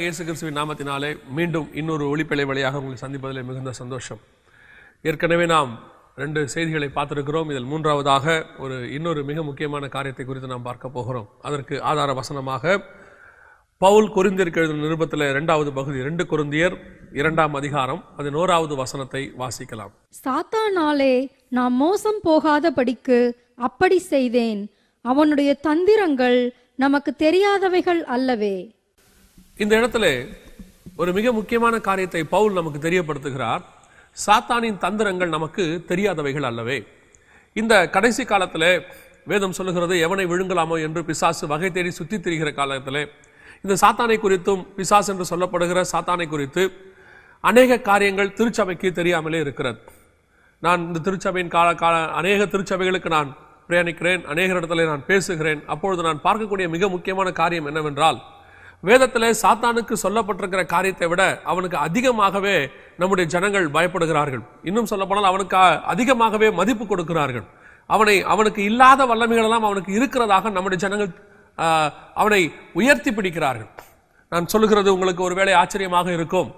ஆண்டவராக இயேசு கிறிஸ்துவின் நாமத்தினாலே மீண்டும் இன்னொரு ஒளிப்பிழை வழியாக உங்களை சந்திப்பதில் மிகுந்த சந்தோஷம். ஏற்கனவே நாம் 2 செய்திகளை பார்த்திருக்கிறோம். இதில் மூன்றாவதாக இன்னொரு மிக முக்கியமான காரியத்தை குறித்து நாம் பார்க்க போகிறோம். அதற்கு ஆதார வசனமாக பவுல் கொரிந்தியருக்கு எழுதின நிருபத்தில் 2வது பகுதி 2 கொரிந்தியர் 2ஆம் அதிகாரம் 11வது வசனத்தை வாசிக்கலாம். சாத்தானாலே நாம் மோசம் போகாதபடிக்கு அப்படி செய்தேன், அவனுடைய தந்திரங்கள் நமக்கு தெரியாதவைகள் அல்லவே. இந்த இடத்துல ஒரு மிக முக்கியமான காரியத்தை பவுல் நமக்கு தெரியப்படுத்துகிறார். சாத்தானின் தந்திரங்கள் நமக்கு தெரியாதவைகள் அல்லவே. இந்த கடைசி காலத்தில் வேதம் சொல்லுகிறது, எவனை விழுங்கலாமோ என்று பிசாசு வகை தேடி சுற்றி திரிகிற காலத்தில் இந்த சாத்தானை குறித்தும் பிசாசு என்று சொல்லப்படுகிற சாத்தானை குறித்து அநேக காரியங்கள் திருச்சபைக்கு தெரியாமலே இருக்கிறது. நான் இந்த திருச்சபையின் அநேக திருச்சபைகளுக்கு நான் பிரயாணிக்கிறேன், அநேக இடத்துல நான் பேசுகிறேன். அப்பொழுது நான் பார்க்கக்கூடிய மிக முக்கியமான காரியம் என்னவென்றால், வேதத்திலே சாத்தானுக்கு சொல்லப்பட்டிருக்கிற காரியத்தை விட அவனுக்கு அதிகமாகவே நம்முடைய ஜனங்கள் பயப்படுகிறார்கள். இன்னும் சொல்லப்போனால் அவனுக்கு அதிகமாகவே மதிப்பு கொடுக்கிறார்கள். அவனுக்கு இல்லாத வல்லமைகள் எல்லாம் அவனுக்கு இருக்கிறதாக நம்முடைய ஜனங்கள் அவனை உயர்த்தி பிடிக்கிறார்கள். நான் சொல்லுகிறது உங்களுக்கு ஒருவேளை ஆச்சரியமாக இருக்கும்.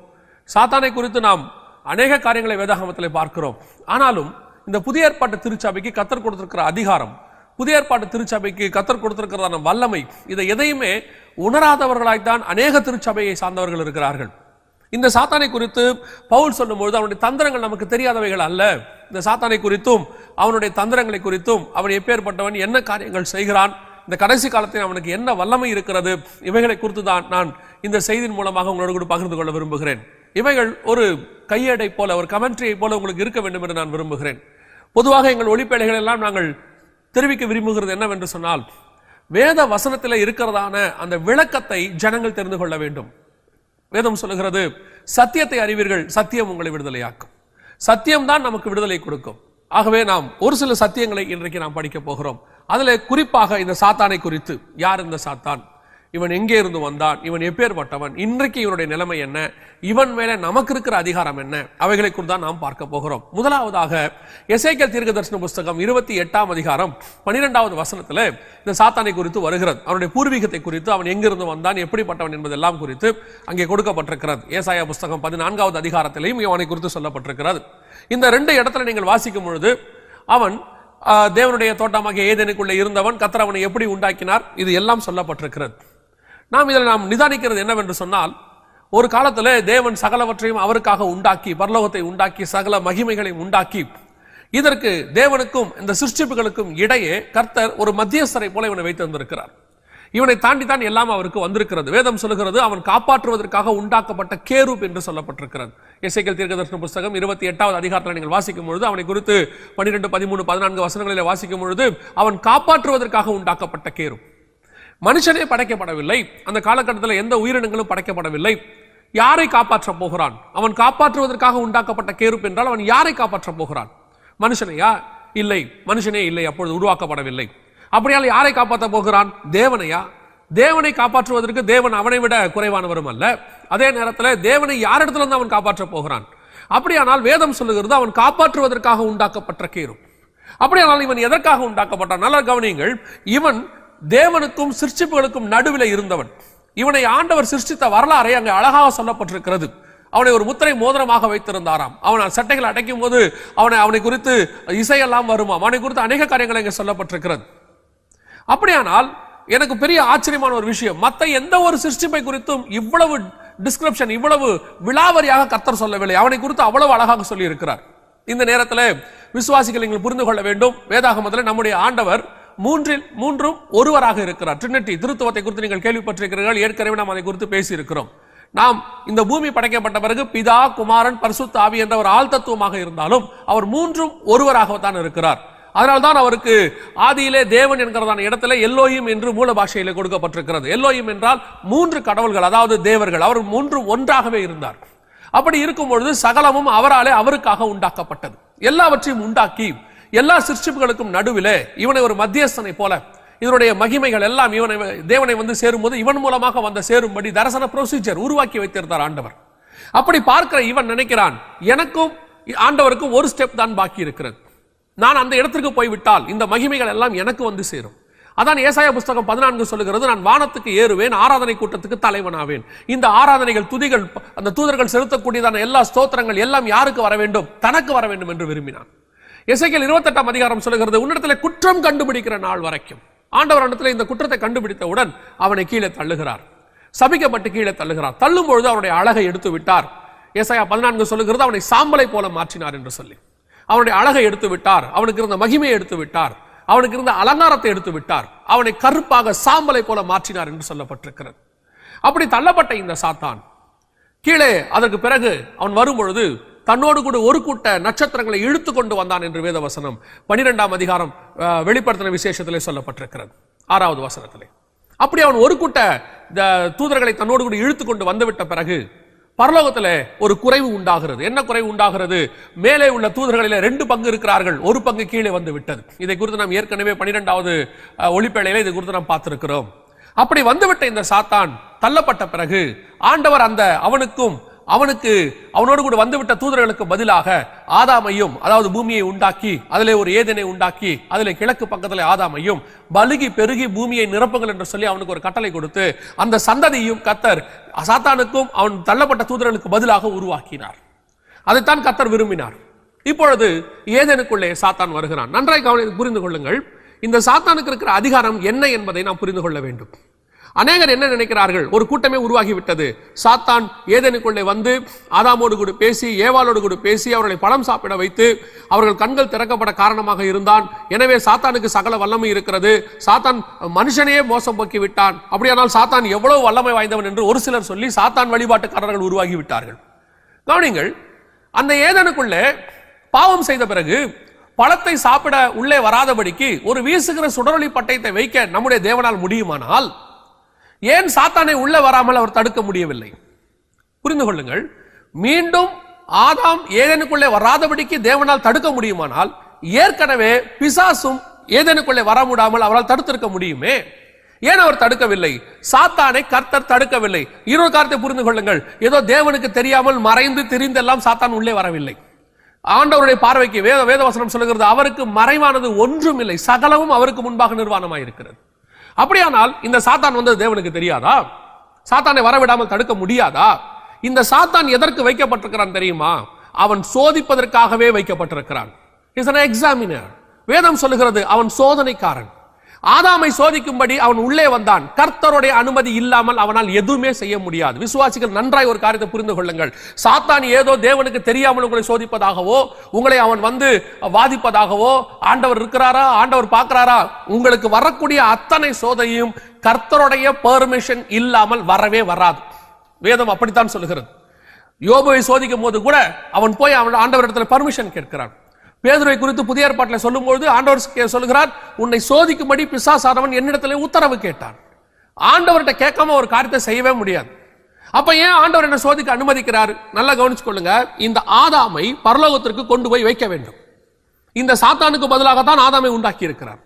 சாத்தானை குறித்து நாம் அநேக காரியங்களை வேதாகமத்திலே பார்க்கிறோம். ஆனாலும் இந்த புதிய ஏற்பாட்டு திருச்சபைக்கு கர்த்தர் கொடுத்திருக்கிற அதிகாரம், புதிய ஏற்பாட்டு திருச்சபைக்கு கர்த்தர் கொடுத்திருக்கிறதான வல்லமை, இதை எதையுமே உணராதவர்களாய்த்தான் அநேக திருச்சபையை சார்ந்தவர்கள் இருக்கிறார்கள். இந்த சாத்தானை குறித்து பவுல் சொல்லும்போது அவனுடைய தந்திரங்கள் நமக்கு தெரியாதவைகள் அல்ல. இந்த சாத்தானை குறித்தும் அவனுடைய தந்திரங்களை குறித்தும் அவன் எப்பேற்பட்டவன், என்ன காரியங்கள் செய்கிறான், இந்த கடைசி காலத்தில் அவனுக்கு என்ன வல்லமை இருக்கிறது, இவைகளை குறித்து தான் நான் இந்த செய்தியின் மூலமாக உங்களோடு கூட பகிர்ந்து கொள்ள விரும்புகிறேன். இவைகள் ஒரு கையேடை போல, ஒரு கமெண்ட்ரியை போல உங்களுக்கு இருக்க வேண்டும் என்று நான் விரும்புகிறேன். பொதுவாக எங்கள் ஒளிப்பேழைகள் எல்லாம் நாங்கள் தெரிவிக்க விரும்புகிறது என்னவென்று சொன்னால், வேத வசனத்தில் இருக்கிறதான அந்த விளக்கத்தை ஜனங்கள் தெரிந்து கொள்ள வேண்டும். வேதம் சொல்லுகிறது, சத்தியத்தை அறிவீர்கள், சத்தியம் உங்களை விடுதலையாக்கும். சத்தியம்தான் நமக்கு விடுதலை கொடுக்கும். ஆகவே நாம் ஒரு சில சத்தியங்களை இன்றைக்கு நாம் படிக்க போகிறோம். அதில் குறிப்பாக இந்த சாத்தானை குறித்து, யார் இந்த சாத்தான், இவன் எங்கே இருந்து வந்தான், இவன் எப்பேற்பட்டவன், இன்றைக்கு இவனுடைய நிலைமை என்ன, இவன் மேலே நமக்கு இருக்கிற அதிகாரம் என்ன, அவைகளை குறித்து தான் நாம் பார்க்க போகிறோம். முதலாவதாக எசேக்கியேல் தீர்க்கதரிசன புஸ்தகம் 28ஆம் அதிகாரம் 12வது வசனத்தில் இந்த சாத்தானை குறித்து வருகிறது. அவனுடைய பூர்வீகத்தை குறித்து, அவன் எங்கிருந்து வந்தான், எப்படிப்பட்டவன் என்பதெல்லாம் குறித்து அங்கே கொடுக்கப்பட்டிருக்கிறது. ஏசாயா புஸ்தகம் 14வது அதிகாரத்திலையும் இவனை குறித்து சொல்லப்பட்டிருக்கிறது. இந்த 2 இடத்துல நீங்கள் வாசிக்கும் பொழுது, அவன் தேவனுடைய தோட்டமாகிய ஏதேனுக்குள்ளே இருந்தவன், கர்த்தர் அவனை எப்படி உண்டாக்கினார், இது எல்லாம் சொல்லப்பட்டிருக்கிறது. நாம் நிதானிக்கிறது என்னவென்று சொன்னால், ஒரு காலத்தில் தேவன் சகலவற்றையும் அவருக்காக உண்டாக்கி, பரலோகத்தை உண்டாக்கி, சகல மகிமைகளை உண்டாக்கி, இதற்கு தேவனுக்கும் இந்த சிருஷ்டிப்புகளுக்கும் இடையே கர்த்தர் ஒரு மத்தியஸ்தரை போல இவனை வைத்திருந்திருக்கிறார். இவனை தாண்டி தான் எல்லாம் அவருக்கு வந்திருக்கிறது. வேதம் சொல்லுகிறது, அவன் காப்பாற்றுவதற்காக உண்டாக்கப்பட்ட கேரூப் என்று சொல்லப்பட்டிருக்கிறது. எசேக்கியேல் தீர்க்கதரிசன புஸ்தகம் 28வது அதிகாரத்தில் நீங்கள் வாசிக்கும் பொழுது, அவனை குறித்து 12, 13, 14 வசனங்களில் வாசிக்கும் பொழுது, அவன் காப்பாற்றுவதற்காக உண்டாக்கப்பட்ட கேரூப். மனுஷனே படைக்கப்படவில்லை, அந்த காலகட்டத்தில் எந்த உயிரினங்களும் படைக்கப்படவில்லை. யாரை காப்பாற்ற போகிறான்? அவன் காப்பாற்றுவதற்காக உண்டாக்கப்பட்ட கேரூப் என்றால் அவன் யாரை காப்பாற்ற போகிறான்? மனுஷனையா? இல்லை, மனுஷனே இல்லை, அப்பொழுது உருவாக்கப்படவில்லை. அப்படியால் யாரை காப்பாற்ற போகிறான்? தேவனையா? தேவனை காப்பாற்றுவதற்கு தேவன் அவனை விட குறைவானவரும் அல்ல. அதே நேரத்தில் தேவனை யாரிடத்திலிருந்து அவன் காப்பாற்ற போகிறான்? அப்படியானால் வேதம் சொல்லுகிறது, அவன் காப்பாற்றுவதற்காக உண்டாக்கப்பட்ட கேரூப். அப்படியானால் இவன் எதற்காக உண்டாக்கப்பட்டான்? நல்லா கவனியுங்கள். இவன் தேவனுக்கும் சிருஷ்டிப்புகளுக்கும் நடுவில் இருந்தவன். இவனை ஆண்டவர் சிருஷ்டித்த வரலாறை அங்கே அழகாக சொல்லப்பட்டிருக்கிறது. அவனை ஒரு முத்திரை மோதிரமாக வைத்திருந்தாராம். அவன் சட்டைகளை அடைக்கும் போது அவனை குறித்து இசையெல்லாம் வருமாம். அவனை குறித்து அநேக காரியங்கள் இங்கே சொல்லப்பட்டிருக்கிறது. அப்படியானால் எனக்கு பெரிய ஆச்சரியமான ஒரு விஷயம், மற்ற எந்த ஒரு சிருஷ்டிப்பை குறித்தும் இவ்வளவு டிஸ்கிரிப்ஷன், இவ்வளவு விலாவரியாக கர்த்தர் சொல்லவில்லை. அவனை குறித்து அவ்வளவு அழகாக சொல்லி இருக்கிறார். இந்த நேரத்தில் விசுவாசிகள் நீங்கள் புரிந்து கொள்ள வேண்டும், வேதாகமத்தில் நம்முடைய ஆண்டவர் மூன்றும் ஒருவராக இருக்கிறார். ட்ரினிட்டி, திருத்துவத்தை குறித்து நீங்கள் கேள்விப்பட்டிருக்கிறீர்கள். ஏற்கனவே நாம் அதை குறித்து பேசி இருக்கிறோம். நாம் இந்த பூமி படைக்கப்பட்ட பிறகு பிதா, குமாரன், பரிசுத்த ஆவி என்ற ஒரு ஆள் தத்துவமாக இருந்தாலும் அவர் மூன்றும் ஒருவராகத்தான் இருக்கிறார். அதனால்தான் அவருக்கு ஆதியிலே தேவன் என்கிறதான இடத்துல எல்லோயிம் என்று மூல பாஷையிலே கொடுக்கப்பட்டிருக்கிறது. எல்லோயிம் என்றால் 3 கடவுள்கள், அதாவது தேவர்கள். அவர் மூன்றும் ஒன்றாகவே இருந்தார். அப்படி இருக்கும் பொழுது சகலமும் அவராலே அவருக்காக உண்டாக்கப்பட்டது. எல்லாவற்றையும் உண்டாக்கி எல்லா சிருஷ்டிப்புகளுக்கும் நடுவிலே இவனை ஒரு மத்தியஸ்தனை போல, இதனுடைய மகிமைகள் எல்லாம் தேவனை வந்து சேரும்போது இவன் மூலமாக வந்து சேரும்படி தரிசன ப்ரொசீஜர் உருவாக்கி வைத்திருந்தார் ஆண்டவர். அப்படி பார்க்கிற இவன் நினைக்கிறான், எனக்கும் ஆண்டவருக்கும் ஒரு ஸ்டெப் தான் பாக்கி இருக்கிறது. நான் அந்த இடத்திற்கு போய்விட்டால் இந்த மகிமைகள் எல்லாம் எனக்கு வந்து சேரும். அதான் ஏசாயா புஸ்தகம் 14 சொல்லுகிறது, நான் வானத்துக்கு ஏறுவேன், ஆராதனை கூட்டத்துக்கு தலைவனாவேன். இந்த ஆராதனைகள், துதிகள், அந்த தூதர்கள் செலுத்தக்கூடியதான எல்லா ஸ்தோத்திரங்கள் எல்லாம் யாருக்கு வர வேண்டும்? தனக்கு வர வேண்டும் என்று விரும்பினான். எசேக்கியேல் 28ஆம் அதிகாரம் சொல்லுகிறது, உன்னிடத்தில் குற்றம் கண்டுபிடிக்கிற நாள் வரைக்கும். ஆண்டவர் இடத்துல இந்த குற்றத்தை கண்டுபிடித்தவுடன் அவனை கீழே தள்ளுகிறார், சபிக்கப்பட்டு கீழே தள்ளுகிறார். தள்ளும் பொழுது அவனுடைய அழகை எடுத்து விட்டார். ஏசாயா 14 சொல்லுகிறது, அவனை சாம்பலை போல மாற்றினார் என்று சொல்லி. அவனுடைய அழகை எடுத்து விட்டார், அவனுக்கு இருந்த மகிமையை எடுத்து விட்டார், அவனுக்கு இருந்த அலங்காரத்தை எடுத்து விட்டார், அவனை கருப்பாக சாம்பலை போல மாற்றினார் என்று சொல்லப்பட்டிருக்கிறது. அப்படி தள்ளப்பட்ட இந்த சாத்தான் கீழே அதற்கு பிறகு அவன் வரும்பொழுது தன்னோடு கூட ஒரு கூட்ட நட்சத்திரங்களை இழுத்து கொண்டு வந்தான் என்று வேதவசனம் 12ஆம் அதிகாரம் வெளிப்படுத்தின விசேஷத்திலே சொல்லப்பட்டிருக்கிறது, 6வது வசனத்திலே. அப்படி அவன் ஒரு கூட்ட தூதர்களை தன்னோடு கூட இழுத்து கொண்டு வந்துவிட்ட பிறகு பரலோகத்திலே ஒரு குறைவு உண்டாகிறது. என்ன குறைவு உண்டாகிறது? மேலே உள்ள தூதர்களிலே 2 பங்கு இருக்கிறார்கள், ஒரு பங்கு கீழே வந்து விட்டது. இதை குறித்து நாம் ஏற்கனவே 12வது ஒளிப்பேழையில இதை குறித்து நாம் பார்த்திருக்கிறோம். அப்படி வந்துவிட்ட இந்த சாத்தான் தள்ளப்பட்ட பிறகு ஆண்டவர் அந்த அவனோடு கூட வந்துவிட்ட தூதர்களுக்கு பதிலாக ஆதாமையும், அதாவது பூமியை உண்டாக்கி அதிலே ஒரு ஏதேனை உண்டாக்கி அதிலே கிழக்கு பக்கத்திலே ஆதாமையும் பலுகி பெருகி பூமியை நிரப்புங்கள் என்று சொல்லி அவனுக்கு ஒரு கட்டளை கொடுத்து அந்த சந்ததியும் கர்த்தர் சாத்தானுக்கும் அவன் தள்ளப்பட்ட தூதர்களுக்கு பதிலாக உருவாக்கினார். அதைத்தான் கர்த்தர் விரும்பினார். இப்பொழுது ஏதேனுக்குள்ளே சாத்தான் வருகிறான். நன்றாய் புரிந்து கொள்ளுங்கள், இந்த சாத்தானுக்கு இருக்கிற அதிகாரம் என்ன என்பதை நாம் புரிந்து கொள்ள வேண்டும். அநேகர் என்ன நினைக்கிறார்கள்? ஒரு கூட்டமே உருவாகிவிட்டது. சாத்தான் ஏதேனுக்குள்ளே வந்து ஆதாமோடு கூட பேசி, ஏவாளோடு கூட பேசி அவர்களை பழம் சாப்பிட வைத்து அவர்கள் கண்கள் திறக்கப்பட காரணமாக இருந்தான். எனவே சாத்தானுக்கு சகல வல்லமை இருக்கிறது, சாத்தான் மனுஷனையே மோசம் போக்கி விட்டான். அப்படியானால் சாத்தான் எவ்வளவு வல்லமை வாய்ந்தவன் என்று ஒரு சிலர் சொல்லி சாத்தான் வழிபாட்டுக்காரர்கள் உருவாகி விட்டார்கள். கவனிங்கள், அந்த ஏதேனுக்குள்ளே பாவம் செய்த பிறகு பழத்தை சாப்பிட உள்ளே வராதபடிக்கு ஒரு வீசுகிற சுடரொளி பட்டயத்தை வைக்க நம்முடைய தேவனால் முடியுமானால் ஏன் சாத்தானை உள்ள வராமல் அவர் தடுக்க முடியவில்லை? புரிந்து கொள்ளுங்கள், மீண்டும் ஆதாம் ஏதேனுக்குள்ளே வராதபடிக்கு தேவனால் தடுக்க முடியுமானால் ஏற்கனவே பிசாசும் ஏதேனுக்குள்ளே வர முடியாமல் அவரால் தடுத்திருக்க முடியுமே. ஏன் அவர் தடுக்கவில்லை? சாத்தானை கர்த்தர் தடுக்கவில்லை. இன்னொரு காரியத்தை புரிந்து கொள்ளுங்கள், ஏதோ தேவனுக்கு தெரியாமல் மறைந்து திரிந்தெல்லாம் சாத்தான் உள்ளே வரவில்லை. ஆண்டவருடைய பார்வைக்கு வேதவசனம் சொல்லுகிறது, அவருக்கு மறைவானது ஒன்றும் இல்லை, சகலமும் அவருக்கு முன்பாக நிர்வாணமாய் இருக்கிறது. அப்படியானால் இந்த சாத்தான் வந்தது தேவனுக்கு தெரியாதா? சாத்தானை வரவிடாமல் தடுக்க முடியாதா? இந்த சாத்தான் எதற்கு வைக்கப்பட்டிருக்கிறான் தெரியுமா? அவன் சோதிப்பதற்காகவே வைக்கப்பட்டிருக்கிறான். Is an examiner. வேதம் சொல்லுகிறது அவன் சோதனைக்காரன். ஆதாமை சோதிக்கும்படி அவன் உள்ளே வந்தான். கர்த்தருடைய அனுமதி இல்லாமல் அவனால் எதுவுமே செய்ய முடியாது. விசுவாசிகள் நன்றாய் ஒரு காரியத்தை புரிந்து கொள்ளுங்கள், சாத்தான் ஏதோ தேவனுக்கு தெரியாமல் உங்களை சோதிப்பதாகவோ, உங்களை அவன் வந்து வாதிப்பதாகவோ, ஆண்டவர் இருக்கிறாரா, ஆண்டவர் பார்க்கிறாரா, உங்களுக்கு வரக்கூடிய அத்தனை சோதனையும் கர்த்தருடைய பெர்மிஷன் இல்லாமல் வரவே வராது. வேதம் அப்படித்தான் சொல்லுகிறது. யோபுவை சோதிக்கும் போது கூட அவன் போய் அவன் ஆண்டவரிடத்தில் பர்மிஷன் கேட்கிறான். பேதுருவை குறித்து புதிய ஏற்பாட்டில் சொல்லும்போது ஆண்டவர் சொல்லுகிறார், உன்னை சோதிக்கும்படி பிசாசானவன் என்னிடத்திலே உத்தரவு கேட்டான். ஆண்டவர்கிட்ட கேட்காம ஒரு காரியத்தை செய்யவே முடியாது. அப்ப ஏன் ஆண்டவர் என்ன சோதிக்க அனுமதிக்கிறார்? நல்லா கவனிச்சு கொள்ளுங்க. இந்த ஆதாமை பரலோகத்திற்கு கொண்டு போய் வைக்க வேண்டும். இந்த சாத்தானுக்கு பதிலாகத்தான் ஆதாமை உண்டாக்கி இருக்கிறார்.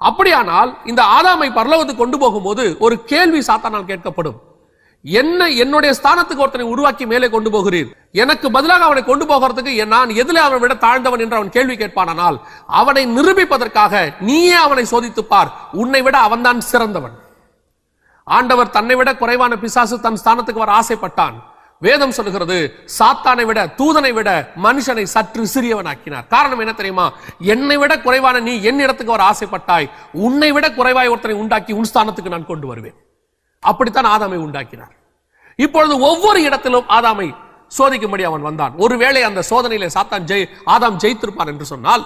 அப்படியானால் இந்த ஆதாமை பரலோகத்துக்கு கொண்டு போகும்போது ஒரு கேள்வி சாத்தானால் கேட்கப்படும், என்ன என்னுடைய ஸ்தானத்துக்கு ஒருத்தனை உருவாக்கி மேலே கொண்டு போகிறீர், எனக்கு பதிலாக அவனை கொண்டு போகிறதுக்கு நான் எதிலே அவனை விட தாழ்ந்தவன் என்று அவன் கேள்வி கேட்பானால் அவனை நிரூபிப்பதற்காக நீயே அவனை சோதித்துப்பார், உன்னை விட அவன்தான் சிறந்தவன். ஆண்டவர் தன்னை விட குறைவான பிசாசு தன் ஸ்தானத்துக்கு வர ஆசைப்பட்டான். வேதம் சொல்லுகிறது, சாத்தானை விட, தூதனை விட மனுஷனை சற்று சிறியவனாக்கினார். காரணம் என்ன தெரியுமா? என்னை விட குறைவான நீ என் இடத்துக்கு வர ஆசைப்பட்டாய், உன்னை விட குறைவாய் ஒருத்தனை உண்டாக்கி உன் ஸ்தானத்துக்கு நான் கொண்டு வருவேன். அப்படித்தான் ஆதாமை உண்டாக்கினார். இப்பொழுது ஒவ்வொரு இடத்திலும் ஆதாமை சோதிக்கும்படி அவன் வந்தான். ஒருவேளை அந்த சோதனையிலே ஆதாம் ஜெயித்திருப்பார் என்று சொன்னால்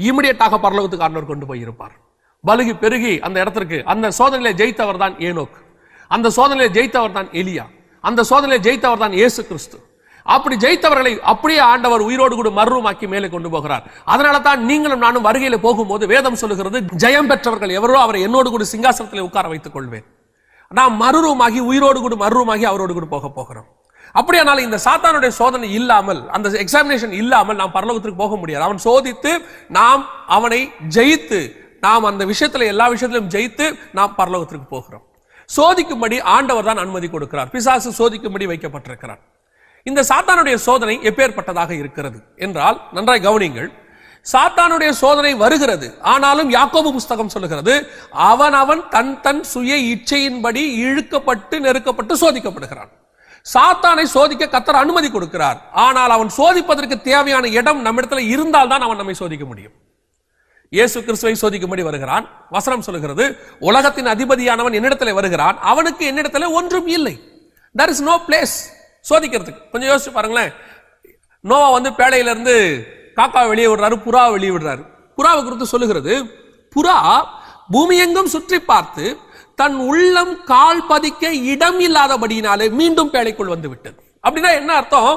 இமிடியேட்டாக பரலோகத்துக்கு ஆண்டவர் கொண்டு போயிருப்பார். பலுகி பெருகி அந்த இடத்திற்கு, அந்த சோதனையிலே ஜெயித்தவர் தான் ஏனோக், அந்த சோதனையிலே ஜெயித்தவர் தான் எலியா, அந்த சோதனையிலே ஜெயித்தவர் தான் இயேசு கிறிஸ்து. அப்படி ஜெயித்தவர்களை அப்படியே ஆண்டவர் உயிரோடு கூட மறுரூமாக்கி மேலே கொண்டு போகிறார். அதனால தான் நீங்களும் நானும் வருகையில போகும்போது வேதம் சொல்லுகிறது, ஜெயம் பெற்றவர்கள் எவரோ அவரை என்னோடு கூட சிங்காசனத்தில் உட்கார வைத்துக் கொள்வேன். நாம் மறுரூமாகி உயிரோடு கூட மறுரூமாகி அவரோடு கூட போக போகிறோம். அப்படியானால் இந்த சாத்தானுடைய சோதனை இல்லாமல், அந்த எக்ஸாமினேஷன் இல்லாமல் நாம் பரலோகத்திற்கு போக முடியாது. அவன் சோதித்து நாம் அவனை ஜெயித்து, நாம் அந்த விஷயத்துல எல்லா விஷயத்திலும் ஜெயித்து நாம் பரலோகத்திற்கு போகிறோம். சோதிக்கும்படி ஆண்டவர் தான் அனுமதி கொடுக்கிறார். பிசாசு சோதிக்கும்படி வைக்கப்பட்டிருக்கிறார். இந்த சாத்தானுடைய சோதனை எப்பேற்பட்டதாக இருக்கிறது என்றால் நன்றாய் கவனிங்கள். சாத்தானுடைய சோதனை வருகிறது. ஆனாலும் யாக்கோபு புஸ்தகம் சொல்லுகிறது, அவன் தன் சுய இச்சையின்படி இழுக்கப்பட்டு நெருக்கப்பட்டு சோதிக்கப்படுகிறான். சாத்தானை சோதிக்க கர்த்தர் அனுமதி கொடுக்கிறார். ஆனால் அவன் சோதிப்பதற்கு தேவையான இடம் நம்மிடத்தில் இருந்தால் தான் அவன் நம்மை சோதிக்க முடியும். இயேசு கிறிஸ்துவை சோதிக்கும்படி வருகிறான். வசனம் சொல்லுகிறது, உலகத்தின் அதிபதியானவன் என்னிடத்தில் வருகிறான், அவனுக்கு என்னிடத்தில் ஒன்றும் இல்லை. there is no place சோதிக்கிறதுக்கு. கொஞ்சம் யோசிச்சு பாருங்களேன். நோவா பேழையிலிருந்து காக்கா வெளியே விடுறாரு, புறா வெளியே விடுறாரு. புறாவை குறித்து சொல்லுகிறது, புறா பூமி எங்கும் சுற்றி பார்த்து தன் உள்ளம் கால் பதிக்க இடம் இல்லாதபடியினாலே மீண்டும் பேழைக்குள் வந்து விட்டது. அப்படின்னா என்ன அர்த்தம்?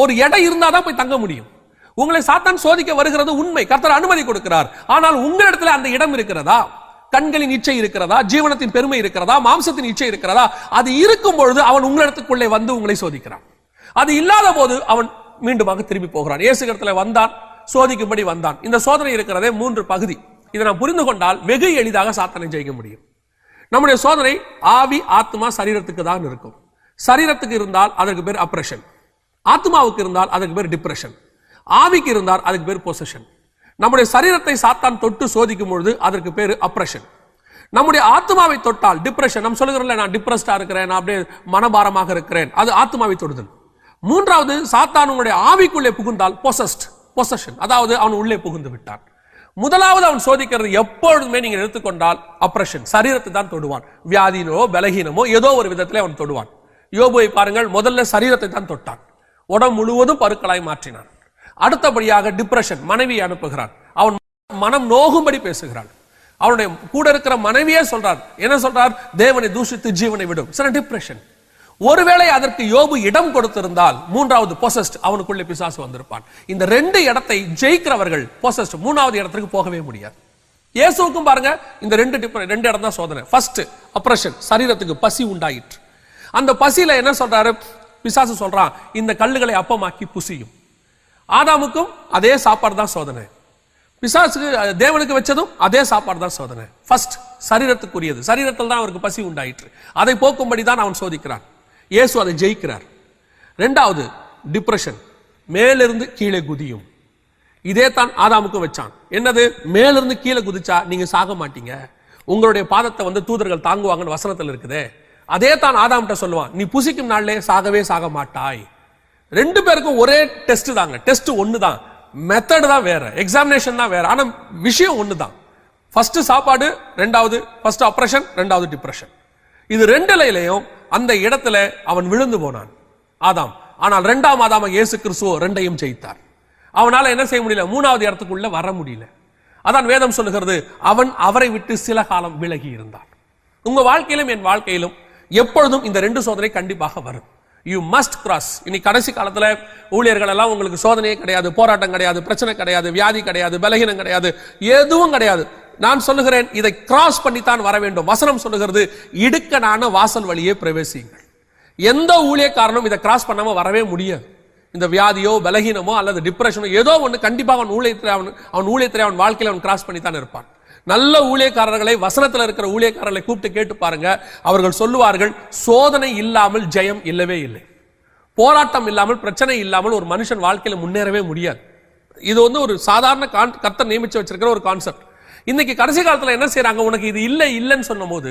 ஒரு இடம் இருந்தாதான் போய் தங்க முடியும். உங்களை சாத்தான் சோதிக்க வருகிறது உண்மை, கர்த்தர் அனுமதி கொடுக்கிறார். ஆனால் உங்களிடத்துல அந்த இடம் இருக்கிறதா? கண்களின் இச்சை இருக்கிறதா? ஜீவனத்தின் பெருமை இருக்கிறதா? மாம்சத்தின் இச்சை இருக்கிறதா? அது இருக்கும் பொழுது அவன் உங்களிடத்துக்குள்ளே வந்து உங்களை சோதிக்கிறான். அது இல்லாத போது அவன் மீண்டுமாக திரும்பி போகிறான். இயேசு இடத்துல வந்தான், சோதிக்கும்படி வந்தான். இந்த சோதனை இருக்கிறதே 3 பகுதி. இதை நாம் புரிந்து கொண்டால் வெகு எளிதாக சாத்தானை ஜெயிக்க முடியும். நம்முடைய சோதனை ஆவி, ஆத்மா, சரீரத்துக்கு தான் இருக்கும். சரீரத்துக்கு இருந்தால் அதற்கு பேர் அப்ரஷன், ஆத்மாவுக்கு இருந்தால் அதற்கு பேர் டிப்ரெஷன், ஆவிக்கு இருந்தால் அதுக்கு பேர் பொசஷன். நம்முடைய சரீரத்தை சாத்தான் தொட்டு சோதிக்கும் பொழுது அதற்கு பேர் அப்ரஷன். நம்முடைய ஆத்மாவை தொட்டால் டிப்ரெஷன். நம்ம சொல்லுகிறோம்ல, நான் டிப்ரெஸ்டா இருக்கிறேன், நான் அப்படியே மனபாரமாக இருக்கிறேன், அது ஆத்மாவை தொடுதல். மூன்றாவது, சாத்தான் உங்களுடைய ஆவிக்குள்ளே புகுந்தால் பொசஷன், அதாவது அவன் உள்ளே புகுந்து விட்டான். முதலாவது அவன் சோதிக்கிறது எப்பொழுதுமே நீங்க எடுத்துக்கொண்டால் அப்ரஷன், சரீரத்தை தான் தொடுவான். வியாதினோ பலகீனமோ ஏதோ ஒரு விதத்திலே அவன் தொடுவான். யோபுவை பாருங்கள், முதல்ல சரீரத்தை தான் தொட்டான், உடம்பு முழுவதும் பருக்களாய் மாற்றினான். அடுத்தபடியாக டிப்ரெஷன், மனைவியை அனுப்புகிறான். அவன் மனம் நோகும்படி பேசுகிறான். அவனுடைய கூட இருக்கிற மனைவியே சொல்றார், என்ன சொல்றார்? தேவனை தூஷித்து ஜீவனை விடும். டிப்ரெஷன். ஒருவேளை அதற்கு யோபு இடம் கொடுத்திருந்தால் மூன்றாவது பொசஸ்ட், அவனுக்குள்ளே பிசாசு வந்திருப்பான். இந்த 2 இடத்தை ஜெயிக்கிறவர்கள் பொசஸ்ட், 3வது இடத்துக்கு போகவே முடியாது. இயேசுவுக்கும் பாருங்க, இந்த 2 இடம் தான் சோதனை. ஃபர்ஸ்ட் அப்ரஷன், சரீரத்துக்கு பசி உண்டாயிற்று. அந்த பசியில என்ன சொல்றாரு? பிசாசு சொல்றான், இந்த கல்லுகளை அப்பமாக்கி புசியும். ஆதாமுக்கும் அதே சாப்பாடு தான் சோதனை. பிசாசுக்கு தேவனுக்கு வச்சதும் அதே சாப்பாடு தான் சோதனை. ஃபர்ஸ்ட் சரீரத்துக்குரியது, சரீரத்தில் தான் அவருக்கு பசி உண்டாயிற்று. அதை போக்கும்படி தான் அவன் சோதிக்கிறான். இயேசு அதை ஜெயிக்கிறார். 2வது டிப்ரெஷன், மேலிருந்து கீழே குதியும். இதே தான் ஆதாமுக்கும் வச்சான். என்னது? மேலிருந்து கீழே குதிச்சா நீங்க சாக மாட்டீங்க, உங்களுடைய பாதத்தை தூதர்கள் தாங்குவாங்கன்னு வசனத்தில் இருக்குதே. அதே தான் ஆதாம்கிட்ட சொல்லுவான், நீ புசிக்கும் நாளிலே சாகவே சாக மாட்டாய். 2 பேருக்கும் ஒரே டெஸ்ட் தாங்க. டெஸ்ட் ஒன்னு தான், மெத்தட் தான் வேற, எக்ஸாமினேஷன் தான் வேற, ஆனா விஷயம் ஒன்னு தான். ஃபர்ஸ்ட் சாப்பாடு, 2வது ஃபர்ஸ்ட் ஆபரேஷன், 2வது டிப்ரெஷன். இது 2லையும் அந்த இடத்துல அவன் விழுந்து போனான் ஆதாம். ஆனால் 2ஆம் ஆதாம் இயேசு கிறிஸ்துவோ 2ஐயும் ஜெயித்தார். அவனால என்ன செய்ய முடியல? 3வது இடத்துக்குள்ள வர முடியல. அதான் வேதம் சொல்லுகிறது, அவன் அவரை விட்டு சில காலம் விலகி இருந்தான். உங்க வாழ்க்கையிலும் என் வாழ்க்கையிலும் எப்பொழுதும் இந்த 2 சோதனை கண்டிப்பாக வரும். You must cross. இனி கடைசி காலத்துல ஊழியர்கள் எல்லாம் உங்களுக்கு சோதனையே கிடையாது, போராட்டம் கிடையாது, பிரச்சனை கிடையாது, வியாதி கிடையாது, பலகீனம் கிடையாது, எதுவும் கிடையாது. நான் சொல்லுகிறேன், இதை கிராஸ் பண்ணித்தான் வர வேண்டும். வசனம் சொல்லுகிறது, இடுக்கனான வாசல் வழியே பிரவேசியுங்கள். எந்த ஊழியக்காரனும் இதை கிராஸ் பண்ணாம வரவே முடியாது. இந்த வியாதியோ பலகீனமோ அல்லது டிப்ரெஷனோ ஏதோ ஒன்று கண்டிப்பாக அவன் ஊழியத்திலே அவன் வாழ்க்கையில அவன் கிராஸ் பண்ணி தான் இருப்பான். நல்ல ஊழியக்காரர்களை, வசனத்தில் இருக்கிற ஊழியக்காரர்களை கூப்பிட்டு கேட்டு பாருங்க. அவர்கள் சொல்லுவார்கள், சோதனை இல்லாமல் ஜெயம் இல்லவே இல்லை. போராட்டம் இல்லாமல், பிரச்சனை இல்லாமல் ஒரு மனுஷன் வாழ்க்கையில முன்னேறவே முடியாது. இது ஒரு சாதாரண கர்த்தர் நியமிச்சு வச்சிருக்கிற ஒரு கான்செப்ட். இன்னைக்கு கடைசி காலத்துல என்ன செய்யறாங்க? உனக்கு இது இல்லைன்னு சொன்ன போது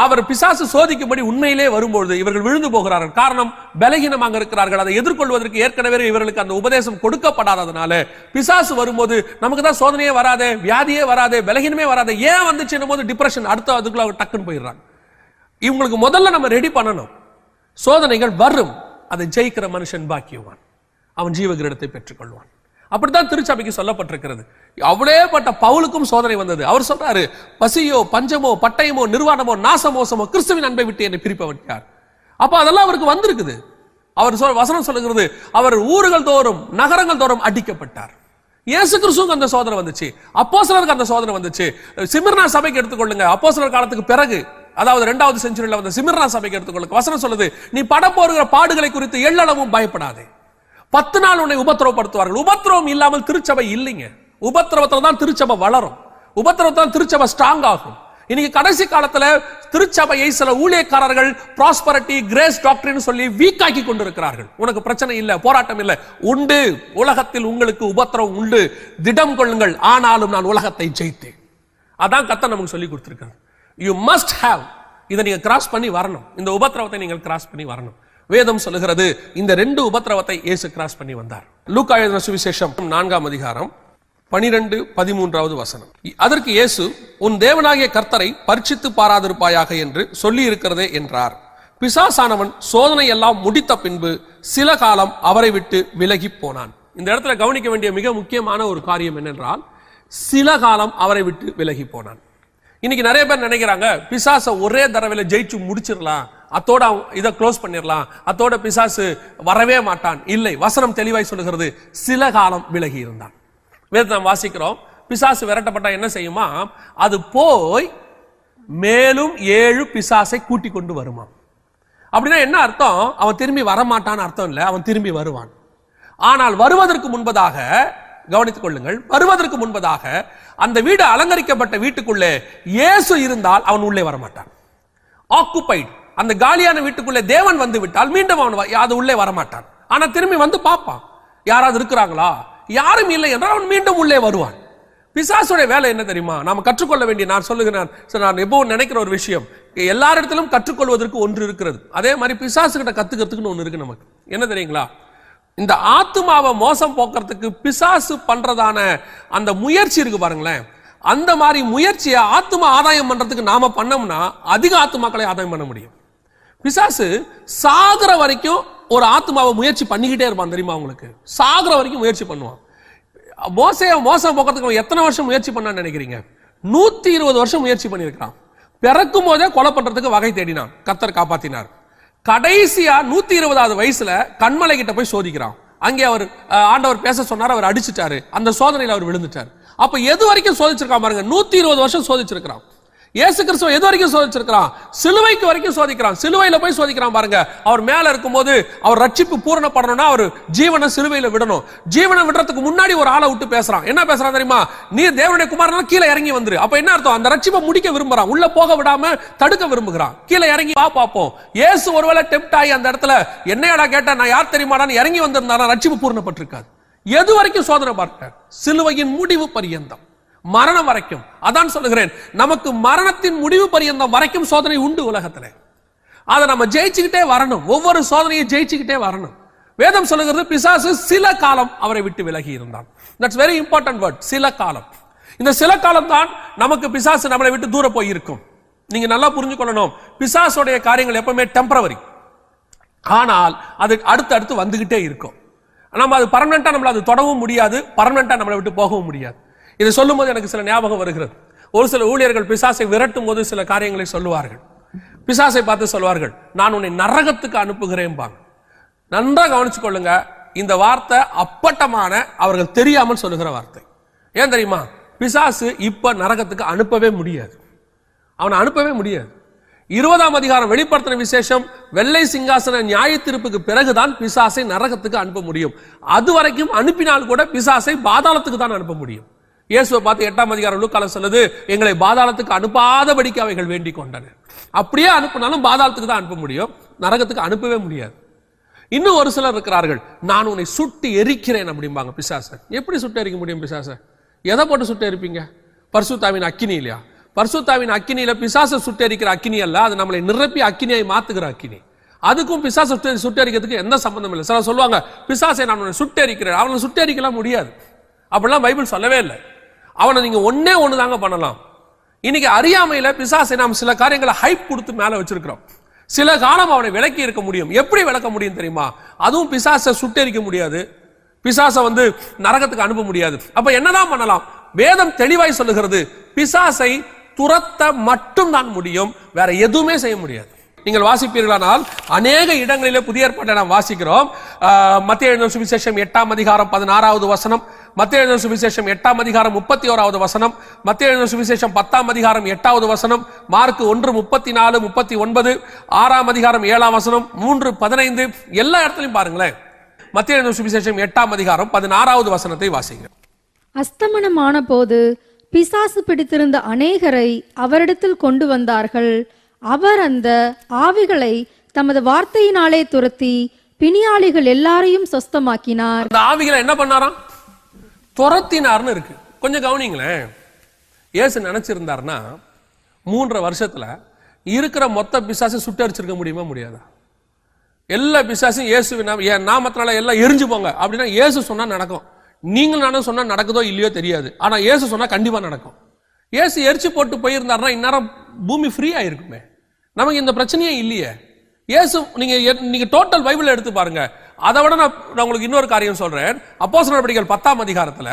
அவர் பிசாசு சோதிக்கும்படி உண்மையிலே வரும்போது இவர்கள் விழுந்து போகிறார்கள். காரணம், பலகீனமாக இருக்கிறார்கள். அதை எதிர்கொள்வதற்கு ஏற்கனவே இவர்களுக்கு அந்த உபதேசம் கொடுக்கப்படாததுனால பிசாசு வரும்போது நமக்கு தான் சோதனையே வராதே, வியாதியே வராதே, பலகீனமே வராதே, ஏன் வந்துச்சுன்னும் போது டிப்ரெஷன் அடுத்த அதுக்குள்ள டக்குன்னு போயிடுறாங்க. இவங்களுக்கு முதல்ல நம்ம ரெடி பண்ணணும். சோதனைகள் வரும், அதை ஜெயிக்கிற மனுஷன் பாக்கியவான், அவன் ஜீவகிரீடத்தை பெற்றுக்கொள்வான். அப்படித்தான் திருச்சபைக்கு சொல்லப்பட்டிருக்கிறது. அவ்வளேப்பட்ட பவுலுக்கும் சோதனை வந்தது. அவர் சொல்றாரு, பசியோ பஞ்சமோ பட்டயமோ நிர்வாணமோ நாசமோசமோ கிறிஸ்துவின் அன்பை விட்டு என்னை பிரிப்பவன் யார்? அப்ப அதெல்லாம் அவருக்கு வந்திருக்குது. அவர் வசனம் சொல்லுகிறது, அவர் ஊர்கள் தோறும் நகரங்கள் தோறும் அடிக்கப்பட்டார். இயேசு கிறிஸ்துவுக்கு அந்த சோதனை வந்துச்சு, அப்போஸ்தலருக்கு அந்த சோதனை வந்துச்சு. சிமிர்னா சபைக்கு எடுத்துக்கொள்ளுங்க, அப்போஸ்தலர் காலத்துக்கு பிறகு, அதாவது 2வது செஞ்சுரியில வந்த சிமிர்னா சபைக்கு எடுத்துக்கொள்ளுங்க. வசனம் சொல்லுது, நீ படப்போருகிற பாடுகளை குறித்து எள்ளளவும் பயப்படாதே, 10 நாள் உன்னை உபத்திரவப்படுத்துவார்கள். உபத்திரவம் இல்லாமல் திருச்சபை இல்லைங்க. உபத்திரவத்துல தான் திருச்சபை வளரும், உபத்திரவத்தான் திருச்சபை ஸ்ட்ராங் ஆகும். இன்னைக்கு கடைசி காலத்துல திருச்சபையை சில ஊழியக்காரர்கள் ப்ராஸ்பரிட்டி கிரேஸ் டாக்டரின் சொல்லி வீக்காக்கி கொண்டிருக்கிறார்கள். உனக்கு பிரச்சனை இல்ல, போராட்டம் இல்ல, உண்டு, உலகத்தில் உங்களுக்கு உபத்திரவம் உண்டு, திடம் கொள்ளுங்கள், ஆனாலும் நான் உலகத்தை ஜெயித்தேன். அதான் கர்த்தர் நமக்கு சொல்லி கொடுத்திருக்காரு. யூ மஸ்ட் ஹேவ், இதை நீங்க கிராஸ் பண்ணி வரணும். இந்த உபத்திரவத்தை நீங்கள் கிராஸ் பண்ணி வரணும். வேதம் சொல்லுகிறது இந்த 2 உபத்திரவத்தை இயேசு கிராஸ் பண்ணி வந்தார். லூக்கா எழுதின சுவிசேஷம் 4ஆம் அதிகாரம் 12-13வது வசனம். அதற்கு இயேசு, உன் தேவனாகிய கர்த்தரை பரீட்சித்து பாராதிருப்பாயாக என்று சொல்லி இருக்கிறதே என்றார். பிசாசானவன் சோதனை எல்லாம் முடித்த பின்பு சில காலம் அவரை விட்டு விலகி போனான். இந்த இடத்துல கவனிக்க வேண்டிய மிக முக்கியமான ஒரு காரியம் என்னென்றால், சில காலம் அவரை விட்டு விலகி போனான். இன்னைக்கு நிறைய பேர் நினைக்கிறாங்க பிசாசை ஒரே தடவையில ஜெயிச்சு முடிச்சிடலாம், அத்தோட இதை க்ளோஸ் பண்ணிடலாம், அத்தோட பிசாசு வரவே மாட்டான். இல்லை, வசனம் தெளிவாய் சொல்லுகிறது சில காலம் விலகி இருந்தான். வேதத்தை நாம் வாசிக்கிறோம், பிசாசு விரட்டப்பட்டா என்ன செய்யுமா, அது போய் மேலும் 7 பிசாசை கூட்டி கொண்டு வருமா. அப்படின்னா என்ன அர்த்தம்? அவன் திரும்பி வரமாட்டான்னு அர்த்தம் இல்லை, அவன் திரும்பி வருவான். ஆனால் வருவதற்கு முன்பதாக கவனித்துக் கொள்ளுங்கள், வருவதற்கு முன்பதாக அந்த வீடு அலங்கரிக்கப்பட்ட வீட்டுக்குள்ளே இயேசு இருந்தால் அவன் உள்ளே வரமாட்டான். ஆக்குபைட், அந்த காலியான வீட்டுக்குள்ளே தேவன் வந்து விட்டால் மீண்டும் அவன் அது உள்ளே வரமாட்டான். ஆனா திரும்பி வந்து பார்ப்பான், யாராவது இருக்கிறாங்களா, யாரும் இல்லை என்றால் அவன் மீண்டும் உள்ளே வருவான். பிசாசுடைய வேலை என்ன தெரியுமா? நாம கற்றுக்கொள்ள வேண்டிய, நான் சொல்லுகிறேன், நான் எப்பவும் நினைக்கிற ஒரு விஷயம், எல்லாரிடத்திலும் கற்றுக்கொள்வதற்கு ஒன்று இருக்கிறது, அதே மாதிரி பிசாசு கிட்ட கத்துக்கிறதுக்குன்னு ஒன்று இருக்கு நமக்கு. என்ன தெரியுங்களா? இந்த ஆத்துமாவை மோசம் போக்குறதுக்கு பிசாசு பண்றதான அந்த முயற்சி இருக்கு பாருங்களேன், அந்த மாதிரி முயற்சியை ஆத்துமா ஆதாயம் பண்றதுக்கு நாம பண்ணோம்னா அதிக ஆத்துமாக்களை ஆதாயம் பண்ண முடியும். பிசாசு சாகுற வரைக்கும் ஒரு ஆத்துமாவை முயற்சி பண்ணிக்கிட்டே இருப்பான் தெரியுமா உங்களுக்கு? சாகுற வரைக்கும் முயற்சி பண்ணுவான். மோசையை மோசம் போக்குறதுக்கு எத்தனை வருஷம் முயற்சி பண்ணான்னு நினைக்கிறீங்க? 120 வருஷம் முயற்சி பண்ணியிருக்கிறான். பிறக்கும் போதே கொலை பண்றதுக்கு வகை தேடினான், கர்த்தர் காப்பாத்தினார். கடைசியா 120வது வயசுல கண்மலை கிட்ட போய் சோதிக்கிறான். அங்கே அவர் ஆண்டவர் பேச சொன்னார், அவர் அடிச்சிட்டாரு, அந்த சோதனையில் அவர் விழுந்துட்டார். அப்ப எது வரைக்கும் சோதிச்சிருக்கான் பாருங்க, 120 வருஷம் சோதிச்சிருக்கிறான். இயேசு கிறிஸ்துவ எது வரைக்கும் சோதிச்சிருக்கிறான்? சிலுவைக்கு வரைக்கும் சோதிக்கிறான். சிலுவையில போய் சோதிக்கிறான் பாருங்க. அவர் மேல இருக்கும்போது அவர் ரட்சிப்பு பூரணப்படணும்னா அவர் ஜீவனை சிலுவையில விடணும். ஜீவனை விடுறதுக்கு முன்னாடி ஒரு ஆளை விட்டு பேசுறான். என்ன பேசுறான் தெரியுமா? நீ தேவனுடைய குமாரன், கீழே இறங்கி வந்துரு. அப்ப என்ன அர்த்தம்? அந்த ரட்சிப்பை முடிக்க விரும்புறான், உள்ள போக விடாம தடுக்க விரும்புகிறான். கீழே இறங்கி பாப்போம். இயேசு ஒருவேளை டெம்ப்ட் ஆகி அந்த இடத்துல என்னையடா கேட்டா நான் யார் தெரியுமாடான்னு இறங்கி வந்திருந்தாரா ரட்சிப்பு பூரணப்பட்டிருக்காது. எது வரைக்கும் சோதனை பார்க்க? சிலுவையின் முடிவு பரியந்தம், மரணம் வரைக்கும். அதான் சொல்லுகிறேன், நமக்கு மரணத்தின் முடிவு பரியந்தம் வரைக்கும் சோதனை உண்டு உலகத்தில். அதை நம்ம ஜெயிச்சுக்கிட்டே வரணும், ஒவ்வொரு சோதனையும் ஜெயிச்சுக்கிட்டே வரணும். வேதம் சொல்லுகிறது பிசாசு சில காலம் அவரை விட்டு விலகி இருந்தான். தட்ஸ் வெரி இம்பார்ட்டன்ட் வேர்ட், சில காலம். இந்த சில காலம் தான் நமக்கு பிசாசு நம்மளை விட்டு தூர போய் இருக்கும். நீங்க நல்லா புரிஞ்சுக்கொள்ளணும், பிசாசுடைய காரியங்கள் எப்பவுமே டெம்பரவரி, ஆனால் அது அடுத்து வந்துகிட்டே இருக்கும். நம்ம அது பர்மனண்டா நம்மள அது தொடவும் முடியாது, பர்மனண்டா நம்மளை விட்டு போகவும் முடியாது. இதை சொல்லும் போது எனக்கு சில ஞாபகம் வருகிறது. ஒரு சில ஊழியர்கள் பிசாசை விரட்டும் போது சில காரியங்களை சொல்லுவார்கள். பிசாசை பார்த்து சொல்வார்கள், நான் உன்னை நரகத்துக்கு அனுப்புகிறேன் பாங்க. நன்றாக கவனிச்சு கொள்ளுங்க, இந்த வார்த்தை அப்பட்டமான அவர்கள் தெரியாமல் சொல்லுகிற வார்த்தை. ஏன் தெரியுமா? பிசாசு இப்ப நரகத்துக்கு அனுப்பவே முடியாது, அவனை அனுப்பவே முடியாது. 20ஆம் அதிகாரம் வெளிப்படுத்தின விசேஷம், வெள்ளை சிங்காசன நியாய தீர்ப்புக்கு பிறகுதான் பிசாசை நரகத்துக்கு அனுப்ப முடியும். அது வரைக்கும் அனுப்பினால் கூட பிசாசை பாதாளத்துக்கு தான் அனுப்ப முடியும். இயேசுவை பார்த்து 8ஆம் அதிகாரம் லூக்கால சொல்லுது, எங்களை பாதாளத்துக்கு அனுப்பாதபடிக்கு அவைகள் வேண்டிக் கொண்டன. அப்படியே அனுப்பினாலும் பாதாளத்துக்கு தான் அனுப்ப முடியும், நரகத்துக்கு அனுப்பவே முடியாது. இன்னும் ஒரு சிலர் இருக்கிறார்கள், நான் உன்னை சுட்டு எரிக்கிறேன் அப்படிம்பாங்க பிசாசை. எப்படி சுட்டு எரிக்க முடியும் பிசாசை? எதை போட்டு சுட்டு எரிப்பீங்க? பரிசுத்தாவின் அக்கினி இல்லையா? பரிசுத்தாவின் அக்கினியில பிசாசை சுட்டு எரிக்கிற அக்கினி அல்ல, அது நம்மளை நிரப்பி அக்கினியை மாத்துகிற அக்கினி. அதுக்கும் பிசாசை சுட்டு எரிக்கிறதுக்கு எந்த சம்பந்தம் இல்லை. சிலர் சொல்லுவாங்க, பிசாசை நான் உன்னை சுட்டு எரிக்கிறேன். அவனை சுட்டு எரிக்கலாம் முடியாது, அப்படிலாம் பைபிள் சொல்லவே இல்லை. அவனை நீங்க ஒன்னே தாங்க பண்ணலாம். இன்னைக்கு அறியாமையில பிசாசை நாம் சில காரியங்களை ஹைப் கொடுத்து மேல வச்சிருக்கிறோம். சில காலம் அவனை விலக்கி இருக்க முடியும். எப்படி விளக்க முடியும் தெரியுமா? அதுவும் பிசாசை சுட்டெரிக்க முடியாது, பிசாசை நரகத்துக்கு அனுப்ப முடியாது. அப்ப என்னதான் பண்ணலாம்? வேதம் தெளிவாய் சொல்லுகிறது, பிசாசை துரத்த மட்டும் தான் முடியும், வேற எதுவுமே செய்ய முடியாது. நீங்கள் வாசிப்பீர்களானால் அநேக இடங்களிலே புதிய ஏற்பாட்டை நாம் வாசிக்கிறோம். மத்தேயு எழுதின சுவிசேஷம் 8ஆம் அதிகாரம் 16வது வசனம், மத்தேயு எழுதின சுவிசேஷம் 8ஆம் அதிகாரம் 31வது வசனம், மத்தேயு எழுதின சுவிசேஷம் 10ஆம் அதிகாரம் 8வது வசனம், மார்க் 1:34, 39, 6ஆம் அதிகாரம் 7ஆம் வசனம், 3:15, எல்லா இடத்துலையும் பாருங்களேன். மத்தேயு எழுதின சுவிசேஷம் 8ஆம் அதிகாரம் 16வது வசனத்தை வாசிங்க. அஸ்தமனமான போது பிசாசு பிடித்திருந்த அநேகரை அவரிடத்தில் கொண்டு வந்தார்கள். அவர் அந்த ஆவிகளை தமது வார்த்தையினாலே துரத்தி பிணியாளிகள் எல்லாரையும் சொஸ்தமாக்கினார். அந்த ஆவிகளை என்ன பண்ணாராம்? துரத்தினார்னு இருக்கு. கொஞ்சம் கவனிங்களேன். இயேசு நினைச்சிருந்தாருன்னா 3.5 வருஷத்துல இருக்கிற மொத்த பிசாசு சுட்டரிச்சிருக்க முடியுமா? முடியாதா? எல்லா பிசாசும் இயேசு நாமத்தினால எல்லாம் எரிஞ்சு போங்க அப்படின்னா இயேசு சொன்னா நடக்கும். நீங்கள் நானும் சொன்னா நடக்குதோ இல்லையோ தெரியாது. ஆனா இயேசு சொன்னா கண்டிப்பா நடக்கும். இயேசு எரிச்சு போட்டு போயிருந்தாருன்னா இந்நேரம் பூமி ஃப்ரீ ஆயிருக்குமே. நமக்கு இந்த பிரச்சனையே இல்லையே. இயேசு நீங்க டோட்டல் பைபிள் எடுத்து பாருங்க. அதை விட நான் உங்களுக்கு இன்னொரு காரியம் சொல்றேன். அப்போஸ்தலர் நடவடிக்கைகள் 10ஆம் அதிகாரத்துல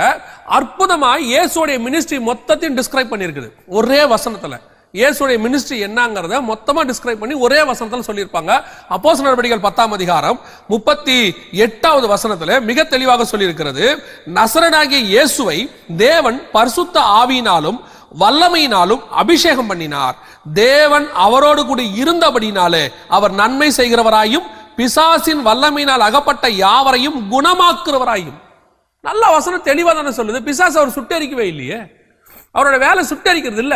அற்புதமா இயேசுடைய மினிஸ்ட்ரி மொத்தத்தையும் டிஸ்கிரைப் பண்ணிருக்குது. ஒரே வசனத்துல இயேசுடைய மினிஸ்ட்ரி என்னங்கறத மொத்தமா டிஸ்கிரைப் பண்ணி ஒரே வசனத்துல சொல்லியிருப்பாங்க. அப்போஸ்தலர் நடவடிக்கைகள் 10ஆம் அதிகாரம் 38வது வசனத்துல மிக தெளிவாக சொல்லியிருக்கிறது. நசரேயனாகிய இயேசுவை தேவன் பரிசுத்த ஆவியினாலும் வல்லமையினாலும் அபிஷேகம் பண்ணினார். தேவன் அவரோடு கூட இருந்தபடினாலே அவர் நன்மை செய்கிறவராயும் பிசாசின் வல்லமையினால் அகப்பட்ட யாவரையும் குணமாக்குறவராயும். நல்ல வசனம் தெளிவா தானே சொல்லுது. பிசாசு அவர் சுட்டரிக்கவே இல்லையே. அவரோட வேலை சுட்டரிக்கிறது இல்ல.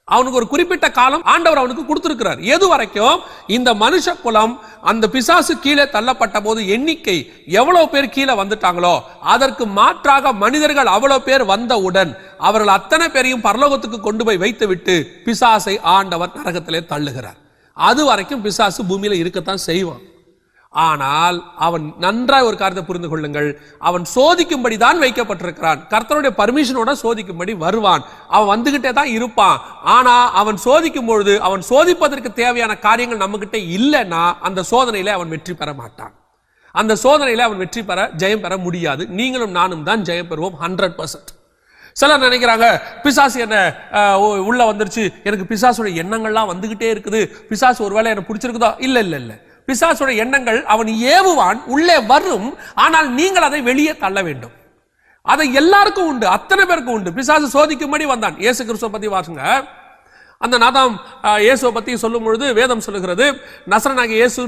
அவனுக்கு ஒரு குறிப்பிட்ட காலம் ஆண்டவர் அவனுக்கு கொடுத்திருக்கிறார். எது வரைக்கும்? இந்த மனுஷ குலம் அந்த பிசாசு கீழே தள்ளப்பட்ட போது எண்ணிக்கை எவ்வளவு பேர் கீழே வந்துட்டாங்களோ அதற்கு மாற்றாக மனிதர்கள் அவ்வளவு பேர் வந்தவுடன் அவர்கள் அத்தனை பேரையும் பரலோகத்துக்கு கொண்டு போய் வைத்து விட்டு பிசாசை ஆண்டவர் நரகத்திலே தள்ளுகிறார். அது வரைக்கும் பிசாசு பூமியில இருக்கத்தான் செய்வான். ஆனால் அவன் நன்றாய் ஒரு காரியத்தை புரிந்து கொள்ளுங்கள். அவன் சோதிக்கும்படி தான் வைக்கப்பட்டிருக்கிறான். கர்த்தருடைய பர்மிஷனோட சோதிக்கும்படி வருவான். அவன் வந்துகிட்டே தான் இருப்பான். ஆனா அவன் சோதிக்கும் பொழுது அவன் சோதிப்பதற்கு தேவையான காரியங்கள் நம்ம கிட்ட இல்லைன்னா அந்த சோதனையில அவன் வெற்றி பெற மாட்டான். அந்த சோதனையில அவன் வெற்றி பெற ஜெயம் பெற முடியாது. நீங்களும் நானும் தான் ஜெயம் பெறுவோம் 100%. சிலர் நினைக்கிறாங்க பிசாசு என்ன உள்ள வந்துருச்சு, எனக்கு பிசாசுடைய எண்ணங்கள்லாம் வந்துகிட்டே இருக்குது, பிசாசு ஒருவேளை என்ன பிடிச்சிருக்குதா? இல்ல இல்ல இல்ல. பிசாசுடைய எண்ணங்கள் அவன் ஏவுவான், உள்ளே வரும். ஆனால் நீங்கள் அதை வெளியே தள்ள வேண்டும். அதை எல்லாருக்கும் உண்டு, அத்தனை பேருக்கும் உண்டு. பிசாசு சோதிக்கும்படி வந்தான். இயேசு கிறிஸ்துவை பத்தி வாசுங்க. அந்த நாதாம் இயேசுவை பத்தி சொல்லும் பொழுது வேதம் சொல்லுகிறது, நசரேயனாகிய இயேசு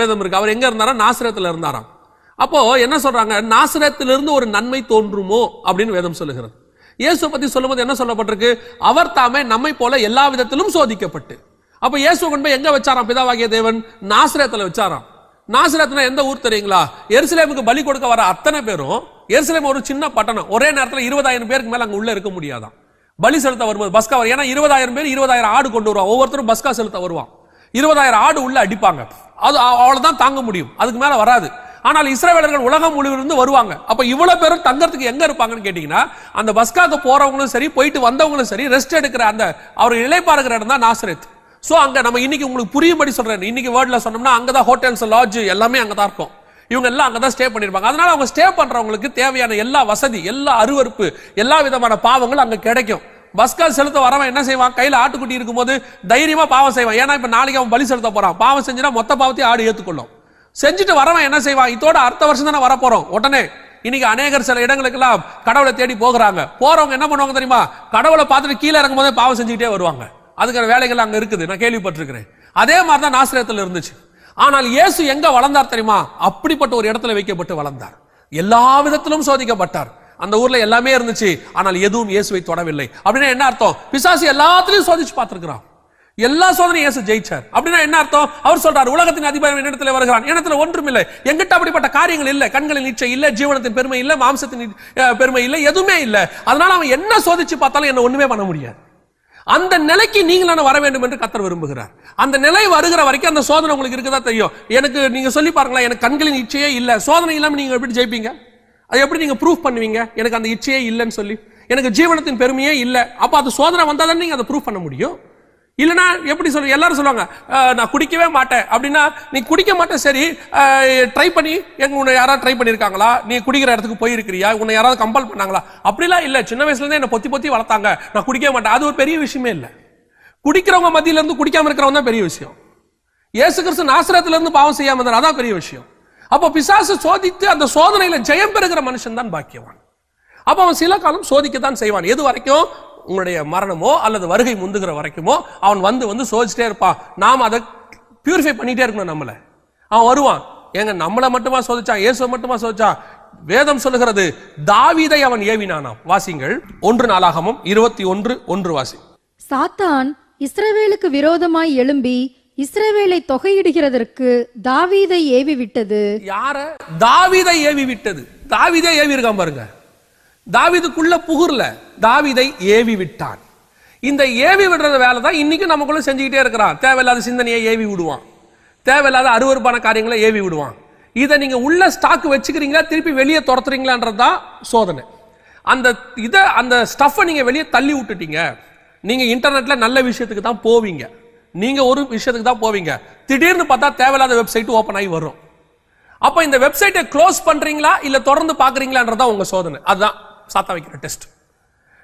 வேதம் இருக்கு. அவர் எங்க இருந்தாரா? நாசரேத்துல இருந்தாராம். அப்போ என்ன சொல்றாங்க? நாசரேத்திலிருந்து ஒரு நன்மை தோன்றுமோ அப்படின்னு வேதம் சொல்லுகிறது. இயேசுவை பத்தி சொல்லும்போது என்ன சொல்லப்பட்டிருக்கு? அவர் தாமே நம்மை போல எல்லா விதத்திலும் சோதிக்கப்பட்டு. அப்ப இயேசு கொண்டு போய் எங்க வச்சாராம் பிதாவாகிய தேவன்? நாசரேத்துல வச்சாராம். நாசரேத்னா எந்த ஊர் தெரியுங்களா? எருசலேமுக்கு பலி கொடுக்க வர அத்தனை பேரும், எருசலேம் ஒரு சின்ன பட்டணம், ஒரே நேரத்தில் 20,000 பேருக்கு மேல அங்க உள்ள இருக்க முடியாதான். பலி செலுத்த வரும்போது பஸ்கா வரும். ஏன்னா 20,000 பேர் 20,000 ஆடு கொண்டு வருவான். ஒவ்வொருத்தரும் பஸ்கா செலுத்த வருவான். 20,000 ஆடு உள்ள அடிப்பாங்க. அது அவ்வளவுதான் தாங்க முடியும், அதுக்கு மேல வராது. ஆனால் இஸ்ரவேலர்கள் உலகம் முழுவதிலிருந்து வருவாங்க. அப்ப இவ்வளவு பேரும் தங்கறதுக்கு எங்க இருப்பாங்கன்னு கேட்டீங்கன்னா, அந்த பஸ்காக்கு போறவங்களும் சரி போயிட்டு வந்தவங்களும் சரி ரெஸ்ட் எடுக்கிற அந்த அவர் இளைப்பாறுகிற இடம் தான் நாசரேத். சோ அங்க நம்ம இன்னைக்கு உங்களுக்கு புரியும்படி சொல்றேன். இன்னைக்கு வேர்ட்ல சொன்னோம்னா அங்கதான் ஹோட்டல்ஸ், லாட்ஜ் எல்லாமே அங்கதான் இருக்கும். இவங்க எல்லாம் அங்கதான் ஸ்டே பண்ணிருப்பாங்க. அதனால அவங்க ஸ்டே பண்றவங்களுக்கு தேவையான எல்லா வசதி, எல்லா அருவருப்பு, எல்லா விதமான பாவங்கள் அங்க கிடைக்கும். பஸ்கா செலுத்த வரவன் என்ன செய்வான்? கையில ஆட்டுக்குட்டி இருக்கும்போது தைரியமா பாவம் செய்வான். ஏன்னா இப்ப நாளைக்கு அவன் பலி செலுத்த போறான். பாவம் செஞ்சுனா மொத்த பாவத்தையும் ஆடு ஏத்துக்கொள்ளும். செஞ்சுட்டு வரவன் என்ன செய்வான்? இதோட அடுத்த வருஷம் தானே வரப்போறோம். உடனே இன்னைக்கு அநேகர் சில இடங்களுக்கு எல்லாம் கடவுளை தேடி போகிறாங்க. போறவங்க என்ன பண்ணுவாங்க தெரியுமா? கடவுளை பார்த்துட்டு கீழே இறங்கும் போதே பாவம் செஞ்சுக்கிட்டே வருவாங்க. அதுக்கான வேலைகள் அங்க இருக்குது, நான் கேள்விப்பட்டிருக்கிறேன். அதே மாதிரிதான் நாசரேத்துல இருந்துச்சு. ஆனால் இயேசு எங்க வளர்ந்தார் தெரியுமா? அப்படிப்பட்ட ஒரு இடத்துல வைக்கப்பட்டு வளர்ந்தார். எல்லா விதத்திலும் சோதிக்கப்பட்டார். அந்த ஊர்ல எல்லாமே இருந்துச்சு, ஆனால் எதுவும் இயேசுவை தொடவில்லை. அப்படின்னா என்ன அர்த்தம்? பிசாசு எல்லாத்திலையும் சோதிச்சு பார்த்திருக்கிறான். எல்லா சோதனையும் இயேசு ஜெயிச்சார். அப்படின்னா என்ன அர்த்தம்? அவர் சொல்றார், உலகத்தின் அதிபதி என்னிடத்துல வருகிறான், என்னிடத்துல ஒன்றும் இல்லை, எங்கிட்ட அப்படிப்பட்ட காரியங்கள் இல்லை, கண்களின் இச்சை இல்லை, ஜீவனத்தின் பெருமை இல்லை, மாம்சத்தின் பெருமை இல்லை, எதுவுமே இல்லை. அதனால அவன் என்ன சோதிச்சு பார்த்தாலும் என்ன ஒண்ணுமே பண்ண முடியாது. அந்த நிலைக்கு நீங்களான வர வேண்டும் என்று கர்த்தர் விரும்புகிறார். அந்த நிலை வருகிற வரைக்கும் அந்த சோதனை உங்களுக்கு இருக்குதா தெரியும். எனக்கு நீங்க சொல்லி பாருங்களா, எனக்கு கண்களின் இச்சையே இல்ல, சோதனை இல்லாம நீங்க எப்படி ஜெயிப்பீங்க? அது எப்படி நீங்க ப்ரூஃப் பண்ணுவீங்க? எனக்கு அந்த இச்சையே இல்லைன்னு சொல்லி, எனக்கு ஜீவனத்தின் பெருமையே இல்லை. அப்ப அது சோதனை வந்தாதான் நீங்க அதை ப்ரூஃப் பண்ண முடியும். இல்லைன்னா எப்படி சொல்ல? எல்லாரும் சொல்லுவாங்க நான் குடிக்கவே மாட்டேன் அப்படின்னா, நீ குடிக்க மாட்டேன் சரி, ட்ரை பண்ணி உன்னை யாராவது ட்ரை பண்ணிருக்காங்களா? நீ குடிக்கிற இடத்துக்கு போயிருக்கிறியா? உன்னை யாராவது கம்பல் பண்ணாங்களா? அப்படிலாம் இல்ல, சின்ன வயசுல இருந்து என்ன பொத்தி பொத்தி வளர்த்தாங்க, நான் குடிக்க மாட்டேன். அது ஒரு பெரிய விஷயமே இல்லை. குடிக்கிறவங்க மத்தியில இருந்து குடிக்காம இருக்கிறவங்க தான் பெரிய விஷயம். இயேசு கிறிஸ்து நாசரேத்துல இருந்து பாவம் செய்யாம இருந்தார், அதான் பெரிய விஷயம். அப்போ பிசாசு சோதித்து அந்த சோதனையில ஜெயம் பெறுகிற மனுஷன் தான் பாக்கியவான். அப்ப அவன் சில காலம் சோதிக்கத்தான் செய்வான். எது வரைக்கும்? உங்களுடைய மரணமோ அல்லது வருகை முந்துகிற வரைக்குமோ அவன் வந்து சோதிச்சுட்டே இருப்பான். நாம் அதை பியூரிஃபை பண்ணிட்டே இருக்கணும். நம்மள அவன் வருவான். ஏங்க நம்மளை மட்டுமா சோதிச்சான்? இயேசுவை மட்டுமா சோதிச்சான்? வேதம் சொல்லுகிறது தாவீதை அவன் ஏவினானாம். வாசிங்கள் 1 நாளாகமம் 21:1 வாசி. சாத்தான் இஸ்ரவேலுக்கு விரோதமாய் எழும்பி இஸ்ரவேலை தொகையிடுகிறதற்கு தாவீதை ஏவி விட்டது. யார? தாவீதை ஏவி விட்டது. தாவீதை ஏவி இருக்கான் பாருங்க. தாவீதுக்குள்ள புகுர்ல, தாவீதை ஏவி விட்டான். இந்த ஏவி விடுறது வேலை தான் இன்னைக்கு நமக்குள்ள செஞ்சுக்கிட்டே இருக்கிறான். தேவையில்லாத சிந்தனையை ஏவி விடுவான், தேவையில்லாத அருவருப்பான காரியங்களை ஏவி விடுவான். இதை நீங்க உள்ள ஸ்டாக் வச்சுக்கிறீங்களா, திருப்பி வெளியே துரத்துறீங்களான்றதுதான் சோதனை. அந்த ஸ்டஃபை நீங்க வெளியே தள்ளி விட்டுட்டீங்க. நீங்க இன்டர்நெட்ல நல்ல விஷயத்துக்கு தான் போவீங்க, நீங்க ஒரு விஷயத்துக்கு தான் போவீங்க. திடீர்னு பார்த்தா தேவையில்லாத வெப்சைட் ஓபன் ஆகி வரும். அப்ப இந்த வெப்சைட்டை க்ளோஸ் பண்றீங்களா இல்ல தொடர்ந்து பாக்குறீங்களான்றதா உங்க சோதனை. அதுதான் சாத்தான் வைக்கிற டெஸ்ட்.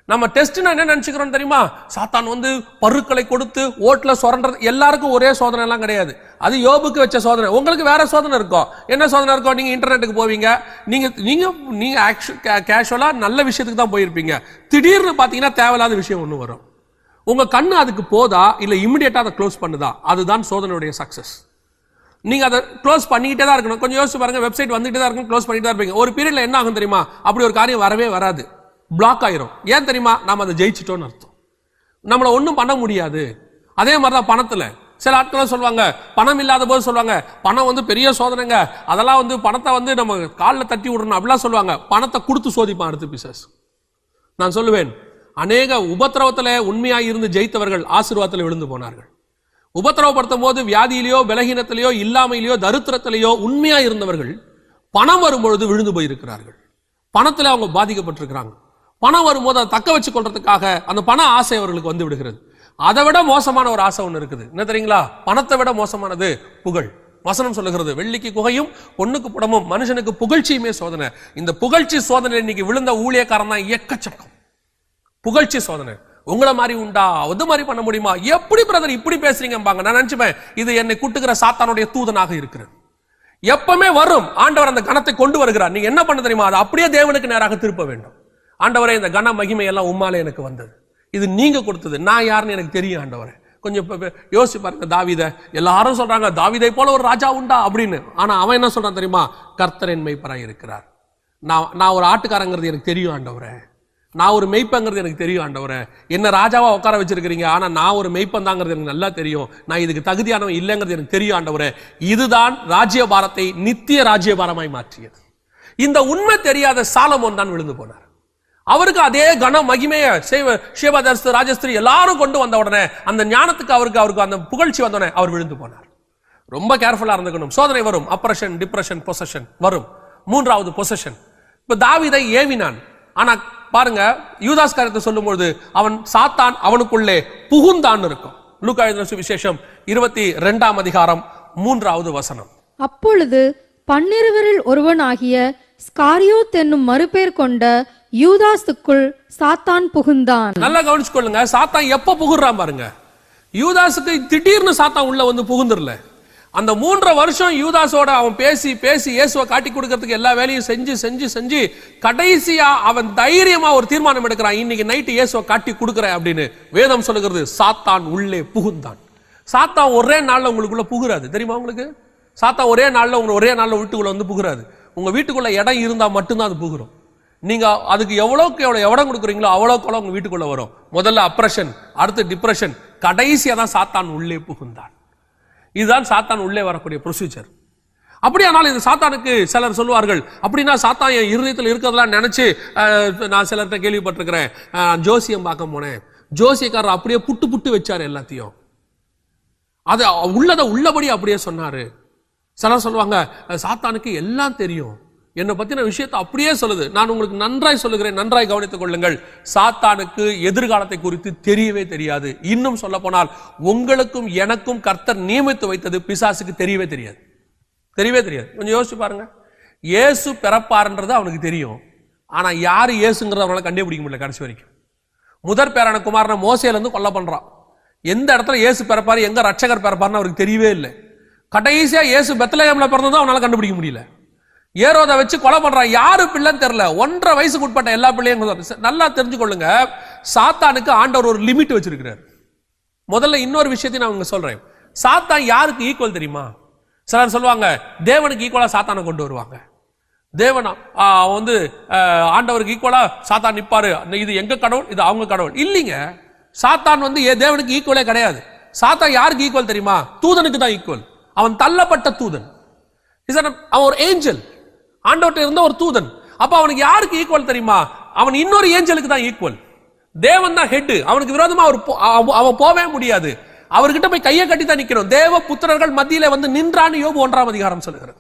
நம்ம டெஸ்ட் என்ன நினைச்சுக்கிறோம் தெரியுமா? சாத்தான் பருக்களை கொடுத்து ஓட்டுல சுரண்டது. எல்லாருக்கும் ஒரே சோதனை எல்லாம் கிடையாது. அது யோபுக்கு வச்ச சோதனை, உங்களுக்கு வேற சோதனை இருக்கும். என்ன சோதனை இருக்கும்? நீங்க இன்டர்நெட்டுக்கு போவீங்க, நீங்க கேஷுவலா நல்ல விஷயத்துக்கு தான் போயிருப்பீங்க. திடீர்னு பாத்தீங்கன்னா தேவையில்லாத விஷயம் ஒண்ணு வரும். உங்க கண்ணு அதுக்கு போதா இல்ல இமிடியேட்டா அதை க்ளோஸ் பண்ணுதா? அதுதான் சோதனையுடைய சக்சஸ். நீங்க அதை க்ளோஸ் பண்ணிக்கிட்டே தான் இருக்கணும். கொஞ்சம் யோசிச்சு பாருங்க, வெப்சைட் வந்துட்டே தான் இருக்கும், க்ளோஸ் பண்ணிட்டு தான் இருப்பீங்க. ஒரு பீரியட்ல என்ன ஆகும் தெரியுமா? அப்படி ஒரு காரியம் வரவே வராது, பிளாக் ஆயிரும். ஏன் தெரியுமா? நாம அதை ஜெயிச்சிட்டோம்னு அர்த்தம். நம்மள ஒன்றும் பண்ண முடியாது. அதே மாதிரிதான் பணத்துல சில ஆட்கள் சொல்லுவாங்க, பணம் இல்லாத போது சொல்லுவாங்க, பணம் பெரிய சோதனைங்க, அதெல்லாம் பணத்தை நம்ம காலில் தட்டி விடணும் அப்படிலாம் சொல்லுவாங்க. பணத்தை கொடுத்து சோதிப்பான் அடுத்து பிசாசு. நான் சொல்லுவேன், அநேக உபத்திரவத்துல உண்மையாய் இருந்து ஜெயித்தவர்கள் ஆசீர்வாதத்தில் விழுந்து போனார்கள். உபத்திரவப்படுத்தும் போது வியாதியிலேயோ பலகீனத்திலேயோ இல்லாமையிலேயோ தரித்திரத்திலேயோ உண்மையா இருந்தவர்கள் பணம் வரும்பொழுது விழுந்து போயிருக்கிறார்கள். பணத்துல அவங்க பாதிக்கப்பட்டிருக்கிறாங்க. பணம் வரும்போது அதை தக்க வச்சு கொள்றதுக்காக அந்த பண ஆசை அவர்களுக்கு வந்து விடுகிறது. அதை விட மோசமான ஒரு ஆசை ஒண்ணு இருக்குது. என்ன தெரியுங்களா? பணத்தை விட மோசமானது புகழ். வசனம் சொல்லுகிறது, வெள்ளிக்கு குகையும் பொண்ணுக்கு புடமும் மனுஷனுக்கு புகழ்ச்சியுமே சோதனை. இந்த புகழ்ச்சி சோதனை இன்னைக்கு விழுந்த ஊழியக்காரன் தான் எக்கச்சக்கம். புகழ்ச்சி சோதனை. உங்களை மாதிரி உண்டா? அது மாதிரி பண்ண முடியுமா? எப்படி பிரதர் இப்படி பேசுறீங்க? நான் நினைச்சுப்பேன், இது என்னை கூட்டுகிற சாத்தானுடைய தூதனாக இருக்கிறது. எப்பவுமே வரும். ஆண்டவர் அந்த கணத்தை கொண்டு வருகிறார். நீங்க என்ன பண்ண தெரியுமா? அது அப்படியே தேவனுக்கு நேராக திருப்ப வேண்டும். ஆண்டவரே, இந்த கன மகிமை எல்லாம் உம்மாலே எனக்கு வந்தது, இது நீங்க கொடுத்தது, நான் யாருன்னு எனக்கு தெரியும் ஆண்டவரே. கொஞ்சம் யோசிச்சு பாருங்க. தாவீதை எல்லாரும் சொல்றாங்க, தாவீதை போல ஒரு ராஜா உண்டா அப்படின்னு. ஆனா அவன் என்ன சொல்றான் தெரியுமா? கர்த்தர் என் மேய்ப்பராய் இருக்கிறார். நான் ஒரு ஆட்டுக்காரங்கிறது எனக்கு தெரியும் ஆண்டவரே, நான் ஒரு மெய்ப்பங்கிறது எனக்கு தெரியும் ஆண்டவரே. என்ன ராஜாவா உட்கார வச்சிருக்கிறீங்க, ஆனா நான் ஒரு மெய்ப்பந்தாங்கிறது எனக்கு நல்லா தெரியும். நான் இதுக்கு தகுதியானவன் இல்லைங்கிறது எனக்கு தெரியும் ஆண்டவரே. இதுதான் ராஜ்யபாரத்தை நித்திய ராஜ்யபாரமாய் மாற்றியது. இந்த உண்மை தெரியாத சாலமோன் தான் விழுந்து போனார். அவருக்கு அதே கன மகிமைய ஷேபாதர்ஸ் ராஜஸ்திரி எல்லாரும் கொண்டு வந்த உடனே, அந்த ஞானத்துக்கு அவருக்கு அந்த புகழ்ச்சி வந்தோடனே அவர் விழுந்து போனார். ரொம்ப கேர்ஃபுல்லா இருந்துக்கணும். சோதனை வரும், அப்ரஷன், டிப்ரெஷன், பொசஷன் வரும். மூன்றாவது பொசஷன். இப்ப தாவீதை ஏவினான். ஆனா பாருங்க, யூதாஸ் காரியத்தை சொல்லும்போது அவன் சாத்தான் அவனுக்குள்ளே புகுந்தான் இருக்கும். லூக்கா எழுதின சுவிசேஷம் 22ஆம் அதிகாரம் 3வது வசனம். அப்பொழுது 12 ஒருவனாகிய ஸ்காரியோத் என்னும் மறுபேர் கொண்ட யூதாசுக்குள் சாத்தான் புகுந்தான். நல்லா கவனிச்சுக்கொள்ளுங்க, சாத்தான் எப்ப புகுறான் பாருங்க. யூதாசுக்கு திடீர்னு சாத்தான் உள்ள புகுந்துடல. அந்த 3 வருஷம் யூதாஸோட அவன் பேசி பேசி இயேசுவை காட்டி கொடுக்கறதுக்கு எல்லா வேலையும் செஞ்சு கடைசியா அவன் தைரியமா ஒரு தீர்மானம் எடுக்கிறான், இன்னைக்கு நைட்டு இயேசுவை காட்டி கொடுக்கிறேன் அப்படின்னு. வேதம் சொல்லுகிறது, சாத்தான் உள்ளே புகுந்தான். சாத்தான் ஒரே நாள்ல உங்களுக்குள்ள புகுறாது, தெரியுமா உங்களுக்கு? சாத்தான் ஒரே நாள்ல வீட்டுக்குள்ள புகுறாது. உங்க வீட்டுக்குள்ள இடம் இருந்தா மட்டும்தான் அது புகுரும். நீங்க அதுக்கு எவ்வளவுக்கு எவ்வளவு இடம் கொடுக்குறீங்களோ அவ்வளவுக்கு உங்க வீட்டுக்குள்ள வரும். முதல்ல அப்ரஷன், அடுத்து டிப்ரெஷன், கடைசியா தான் சாத்தான் உள்ளே புகுந்தான். இதுதான் சாத்தான் உள்ளே வரக்கூடிய ப்ரொசீஜர். அப்படியானால் இந்த சாத்தானுக்கு சிலர் சொல்லுவார்கள், அப்படின்னா சாத்தான் என் இருதயத்தில் இருக்கிறதெல்லாம் நினைச்சு, நான் சிலர்கிட்ட கேள்விப்பட்டிருக்கிறேன், ஜோசியம் பார்க்க போனேன், ஜோசியக்காரர் அப்படியே புட்டு வச்சாரு எல்லாத்தையும், அது உள்ளபடி அப்படியே சொன்னாரு. சிலர் சொல்லுவாங்க, சாத்தானுக்கு எல்லாம் தெரியும், என்னை பத்தின விஷயத்தை அப்படியே சொல்லுது. நான் உங்களுக்கு நன்றாய் சொல்லுகிறேன், நன்றாய் கவனித்துக் கொள்ளுங்கள். சாத்தானுக்கு எதிர்காலத்தை குறித்து தெரியவே தெரியாது. இன்னும் சொல்ல போனால், உங்களுக்கும் எனக்கும் கர்த்தர் நியமித்து வைத்தது பிசாசுக்கு தெரியவே தெரியாது. கொஞ்சம் யோசிச்சு பாருங்க. இயேசு பிறப்பாருன்றது அவனுக்கு தெரியும், ஆனா யாரு இயேசுங்கிறத அவனால கண்டுபிடிக்க முடியல கடைசி வரைக்கும். முதற் பேரான குமாரனை மோசேல இருந்து கொலை பண்றான். எந்த இடத்துல இயேசு பிறப்பாரு, எங்க ரட்சகர் பிறப்பாருன்னு அவருக்கு தெரியவே இல்லை. கடைசியா இயேசு பெத்லகேம்ல பிறந்ததும் அவனால கண்டுபிடிக்க முடியல. ஏரோதை வச்சு கொலை பண்றான். யாரு பிள்ளைன்னு தெரியல. 1.5 வயசுக்கு உட்பட்ட எல்லா பிள்ளையும். நல்லா தெரிஞ்சுக்கொள்ளுங்க, சாத்தானுக்கு ஆண்டவர் ஒரு லிமிட் வச்சிருக்கிறார். முதல்ல இன்னொரு விஷயத்தையும் நான் உங்களுக்கு சொல்றேன். சாத்தான் யாருக்கு ஈக்குவல் தெரியுமா? சிலர் சொல்லுவாங்க, தேவனுக்கு ஈக்குவலா சாத்தானை கொண்டு வருவாங்க. தேவனா வந்து ஆண்டவருக்கு ஈக்குவலா சாத்தான் நிப்பாரு, இது எங்க கடவுள் இது அவங்க கடவுள் இல்லைங்க. சாத்தான் வந்து தேவனுக்கு ஈக்குவலே கிடையாது. சாத்தான் யாருக்கு ஈக்குவல் தெரியுமா? தூதனுக்கு தான் ஈக்குவல். அவன் தள்ளப்பட்ட தூதன். அவன் ஒரு ஏஞ்சல், ஆண்டவர்கிட்ட இருந்த ஒரு தூதன். அப்ப அவனுக்கு யாருக்கு ஈக்குவல் தெரியுமா? அவன் இன்னொரு ஏஞ்சலுக்கு தான் ஈக்குவல். தேவன் தான் ஹெட். அவனுக்கு விரோதமா அவன் போவே முடியாது. அவர்கிட்ட போய் கையை கட்டி தான் நிக்கணும். தேவ புத்திரர்கள் மத்தியில வந்து நின்றான்னு யோபு 1ஆம் அதிகாரம் சொல்லுகிறது.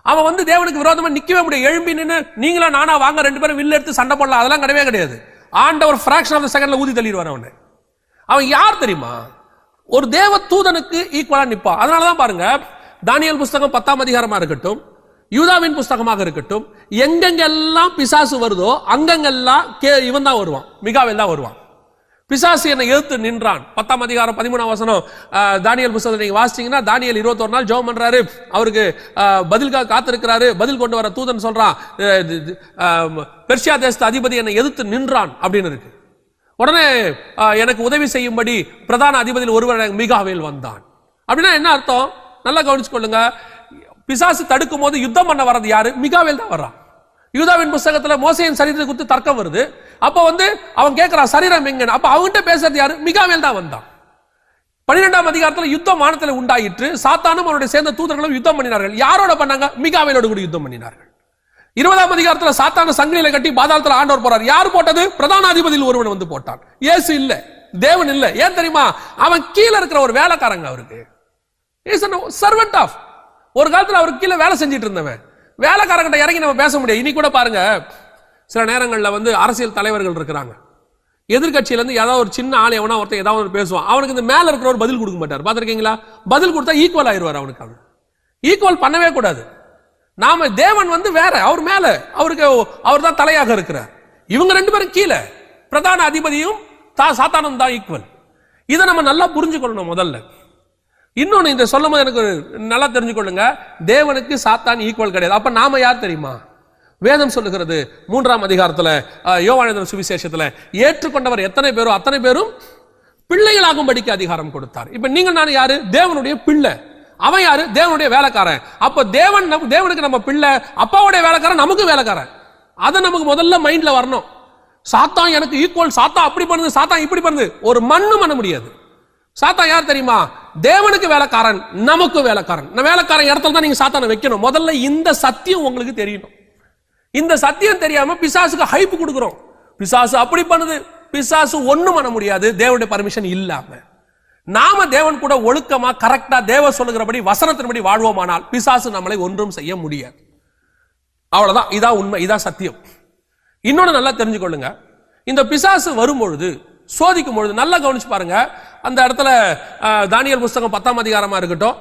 அவன் வந்து தேவனுக்கு விரோதமா நிக்கவே முடியாது. எழும்பி நின்று நீங்களா நானா வாங்க 2 பேரும் வில்ல எடுத்து சண்டை போடலாம், அதெல்லாம் கிடையவே கிடையாது. ஆண்டவர் ஃபிராக்ஷன் ஆஃப் தி செகண்ட்ல ஊதி தள்ளிடுவார் அவனை. அவன் யார் தெரியுமா? ஒரு தேவ தூதனுக்கு ஈக்குவலா நிப்பான். அதனாலதான் பாருங்க, தானியேல் புஸ்தகம் 10ஆம் அதிகாரமா இருக்கட்டும், யூதாவின் புஸ்தகமாக இருக்கட்டும், எங்கெங்கெல்லாம் பிசாசு வருதோ அங்கெங்கெல்லாம் இவன் தான் வருவான், மிகாவேல் தான் வருவான். பிசாசு என்னை எதிர்த்து நின்றான். 10ஆம் அதிகாரம் 13ஆம் வசனம் தானியேல் புஸ்தகத்தை நீங்க வாசிச்சீங்கன்னா, தானியேல் 21 நாள் ஜெபம் பண்றாரு, அவருக்கு பதிலுக்காக காத்திருக்கிறாரு. பதில் கொண்டு வர தூதன் சொல்றான், பெர்சியா தேசத்து அதிபதி என்னை எதிர்த்து நின்றான் அப்படின்னு இருக்கு. உடனே எனக்கு உதவி செய்யும்படி பிரதான அதிபதியில் ஒருவர் மிகாவேல் வந்தான். அப்படின்னா என்ன அர்த்தம்? நல்லா கவனிச்சு கொள்ளுங்க. பிசாசு தடுக்கும் போது யுத்தம் பண்ண வர்றது யாரு? மிகாவேல் தான் வர்றான். யூதாவின் புஸ்தகத்துல மோசேயின் சரீரத்தை குறித்து தர்க்கம் வருது. அப்ப வந்து அவன் கேட்கிறான் சரீரம் எங்க? அப்ப அவன்கிட்ட பேசுறது யாரு? மிகாவேல் தான் வந்தான். 12ஆம் அதிகாரத்துல யுத்தம் வானத்துல உண்டாயிற்று. சாத்தானும் அவனுடைய சேர்ந்த தூதர்களும் யுத்தம் பண்ணினார்கள். யாரோட பண்ணாங்க? மிகாவேலோடு கூட யுத்தம் பண்ணினார்கள். 20ஆம் அதிகாரத்துல சாத்தான சங்கிலியில கட்டி பாதாளத்துல ஆண்டவர் போறார். யார் போட்டது? பிரதான அதிபதியில் ஒருவன் வந்து போட்டான். இயேசு இல்ல, தேவன் இல்ல. ஏன் தெரியுமா? அவன் கீழே இருக்கிற ஒரு வேலைக்காரங்க. அவருக்கு சர்வெண்ட் ஆஃப், ஒரு காலத்துல அவருக்கு கீழே வேலை செஞ்சிட்டு இருந்தவன். வேலைக்காரங்கிட்ட இறங்கி நம்ம பேச முடியாது. இனி கூட பாருங்க, சில நேரங்கள்ல வந்து அரசியல் தலைவர்கள் இருக்கிறாங்க, எதிர்கட்சியில இருந்து ஏதாவது ஒரு சின்ன ஆள் எவனா ஒருத்தன் ஏதாவது ஒரு பேசுவான், அவனுக்கு இந்த மேல இருக்கிற ஒரு பதில் கொடுக்க மாட்டார். பாத்திருக்கீங்களா? பதில் கொடுத்தா ஈக்குவல் ஆயிருவார். அவனுக்கு அவன் ஈக்குவல் பண்ணவே கூடாது. நாம தேவன் வந்து வேற, அவர் மேல, அவருக்கு அவர் தான் தலையாக இருக்கிறார். இவங்க 2 பேரும் கீழே, பிரதான அதிபதியும் சாத்தானும் தான் ஈக்குவல். இதை நம்ம நல்லா புரிஞ்சுக்கொள்ளணும் முதல்ல. இன்னொன்னு இந்த சொல்லும் போது எனக்கு நல்லா தெரிஞ்சுக்கொள்ளுங்க, தேவனுக்கு சாத்தான் ஈக்குவல் கிடையாது. அப்ப நாம யார் தெரியுமா? வேதம் சொல்லுகிறது 3ஆம் அதிகாரத்துல யோவான் சுவிசேஷத்துல, ஏற்றுக்கொண்டவர் எத்தனை பேரோ அத்தனை பேரும் பிள்ளைகளாகும்படிக்கு அதிகாரம் கொடுத்தார். இப்ப நீங்க நான் யாரு? தேவனுடைய பிள்ளை. அவன் யாரு? தேவனுடைய வேலைக்காரன். அப்ப தேவனுக்கு நம்ம பிள்ளை, அப்பாவுடைய வேலைக்காரன் நமக்கு வேலைக்காரன். அதை நமக்கு முதல்ல மைண்ட்ல வரணும். சாத்தான் எனக்கு ஈக்குவல், சாத்தான் அப்படி பண்ணுது, சாத்தான் இப்படி பண்ணுது, ஒரு மண்ணு பண்ண முடியாது. சாத்தான் யார் தெரியுமா? தேவனுக்கு வேலைக்காரன், நமக்கு வேலைக்காரன். வேலைக்காரன் இடத்துல தான் நீங்க சாத்தானை வைக்கணும். முதல்ல இந்த சத்தியம் உங்களுக்கு தெரியணும். இந்த சத்தியம் தெரியாம பிசாசுக்கு ஹைப் கொடுக்கிறோம். பிசாசு அப்படி பண்ணுது, பிசாசு ஒண்ணும் பண்ண முடியாது தேவனுடைய பர்மிஷன் இல்லாம. நாம தேவன் கூட ஒழுக்கமா கரெக்டா தேவ சொல்லுகிறபடி வசனத்தின்படி வாழ்வோமானால் பிசாசு நம்மளை ஒன்றும் செய்ய முடியாது. அவ்வளவுதான். இதான் உண்மை, இதான் சத்தியம். இன்னொன்னு நல்லா தெரிஞ்சுக்கொள்ளுங்க, இந்த பிசாசு வரும்பொழுது, சோதிக்கும் பொழுது நல்லா கவனிச்சு பாருங்க. அந்த இடத்துல தானியேல் புஸ்தகம் 10ஆம் அதிகாரமா இருக்கட்டும்,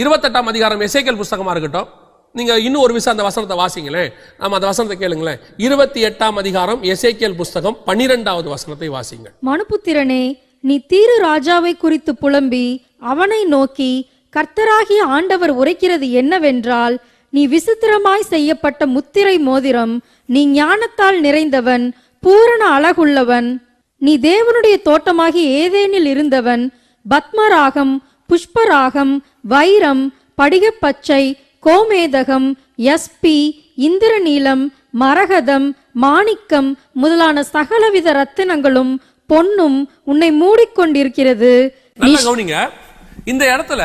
28ஆம் அதிகாரம் எசேக்கியேல் புஸ்தகமா இருக்கட்டும், நீங்க இன்னும் ஒரு விஷயம் அந்த வசனத்தை வாசிங்களே, நம்ம அந்த வசனத்தை கேளுங்களேன். 28ஆம் அதிகாரம் எசேக்கியேல் புஸ்தகம் 12வது வசனத்தை வாசிங்க. மனுபுத்திரனே, நீ தீரு ராஜாவை குறித்து புலம்பி அவனை நோக்கி, கர்த்தராகிய ஆண்டவர் உரைக்கிறது என்னவென்றால், நீ விசித்திரமாய் செய்யப்பட்ட முத்திரை மோதிரம், நீ ஞானத்தால் நிறைந்தவன், பூரண அழகுள்ளவன், நீ தேவனுடைய தோட்டமாகி ஏதேனில் இருந்தவன், பத்மராகம், புஷ்பராகம், வைரம், படிகப்பச்சை, கோமேதகம், யஸ்பி, இந்திரநீலம், மரகதம், மாணிக்கம் முதலான சகலவித ரத்தினங்களும் பொன்னும் உன்னை மூடிக்கொண்டிருக்கிறது. இந்த இடத்துல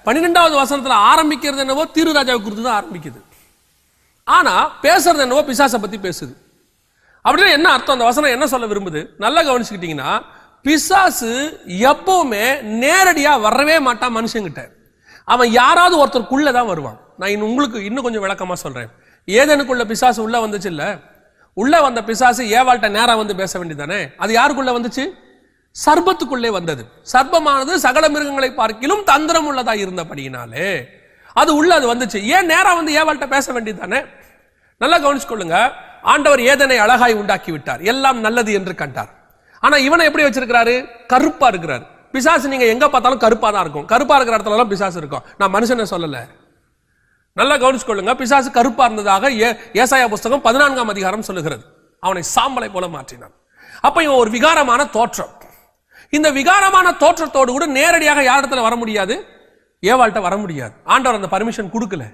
12வது வசனத்துல ஆரம்பிக்கிறது என்னவோ தீருராஜாவை குறித்து தான் ஆரம்பிக்குது. ஆனா பேசுறது என்னவோ பிசாசை பத்தி பேசுது. அப்படின்னா என்ன அர்த்தம்? அந்த வசனம் என்ன சொல்ல விரும்புது? நல்லா கவனிச்சுக்கிட்டீங்கன்னா, பிசாசு எப்பவுமே நேரடியா வரவே மாட்டான் மனுஷங்கிட்ட. அவன் யாராவது ஒருத்தருக்குள்ளதான் வருவான். நான் உங்களுக்கு இன்னும் கொஞ்சம் விளக்கமா சொல்றேன். ஏதேனுக்குள்ள பிசாசு உள்ள வந்துச்சு இல்ல, உள்ள வந்த பிசாசு ஏவாள்கிட்ட நேரா வந்து பேச வேண்டியதானே. அது யாருக்குள்ள வந்துச்சு? சர்ப்பத்துக்குள்ளே வந்தது. சர்ப்பமானது சகல மிருகங்களை பார்க்கிலும் தந்திரம் உள்ளதா இருந்தபடியினாலே அது உள்ள அது வந்துச்சு. ஏன் நேரா வந்து ஏவாள்கிட்ட பேச வேண்டியதானே? நல்லா கவனிச்சுக்கொள்ளுங்க. ஆண்டவர் ஏதனை அழகாய் உண்டாக்கி விட்டார், எல்லாம் நல்லது என்று கண்டார். ஆனா இவனை எப்படி வச்சிருக்கிறாரு? கருப்பா இருக்கிறார். பிசாசு நீங்க எங்க பார்த்தாலும் கருப்பா தான் இருக்கும். கருப்பா இருக்கிற இடத்துல எல்லாம் பிசாசு இருக்கும். நான் மனுஷனை சொல்லல, நல்லா கவனிச்சுக்கொள்ளுங்க. பிசாசு கருப்பா இருந்ததாக ஏசாயா புஸ்தகம் 14ஆம் அதிகாரம் சொல்லுகிறது. அவனை சாம்பலை போல மாற்றினான். அப்ப இவன் ஒரு விகாரமான தோற்றம். இந்த விகாரமான தோற்றத்தோடு கூட நேரடியாக யாரிடத்துல வர முடியாது? ஏவாள்கிட்ட வர முடியாது. ஆண்டவர் அந்த பர்மிஷன் கொடுக்கல.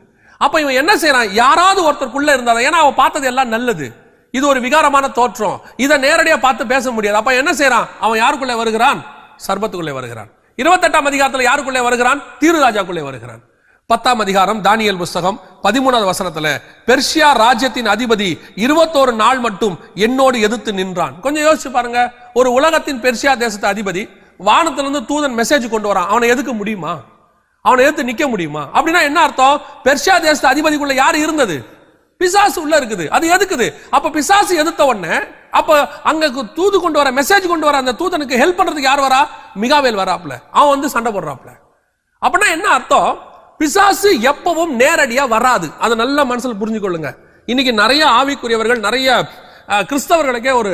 அப்ப இவன் என்ன செய்யறான், யாராவது ஒருத்தருக்குள்ள இருந்தாலும், ஏன்னா அவன் பார்த்தது எல்லாம் நல்லது, இது ஒரு விகாரமான தோற்றம், இதை நேரடியா பார்த்து பேச முடியாது. அப்ப என்ன செய்யறான், அவன் யாருக்குள்ளே வருகிறான், சர்பத்துக்குள்ளே வருகிறான். 28ஆம் அதிகாரத்தில் யாருக்குள்ளே வருகிறான், தீரு ராஜாக்குள்ளே வருகிறான். 10ஆம் அதிகாரம் தானியேல் புஸ்தகம் 13வது வசனத்துல, பெர்ஷியா ராஜ்யத்தின் அதிபதி 21 நாள் மட்டும் என்னோடு எதிர்த்து நின்றான். கொஞ்சம் யோசிச்சு பாருங்க, ஒரு உலகத்தின் பெர்ஷியா தேசத்து அதிபதி வானத்திலிருந்து தூதன் மெசேஜ் கொண்டு வரான், அவனை எதுக்க முடியுமா, அவனை எதிர்த்து நிக்க முடியுமா? அப்படின்னா என்ன அர்த்தம், பெர்ஷியா தேசத்து அதிபதிக்குள்ள யாரு இருந்தது, பிசாசு உள்ள இருக்குது, அது எதுக்குது. அப்ப பிசாசு எதிர்த்த உடனே அப்ப அங்க தூது கொண்டு வர, மெசேஜ் கொண்டு வர அந்த தூதனுக்கு ஹெல்ப் பண்றதுக்கு யார் வரா, மிகாவேல் வராப்ல, அவன் வந்து சண்டை போடுறாப்ல. அப்படின்னா என்ன அர்த்தம், பிசாசு எப்பவும் நேரடியா வராது. அதை நல்ல மனசுல புரிஞ்சுக்கொள்ளுங்க. இன்னைக்கு நிறைய ஆவிக்குரியவர்கள், நிறைய கிறிஸ்தவர்களுக்கே ஒரு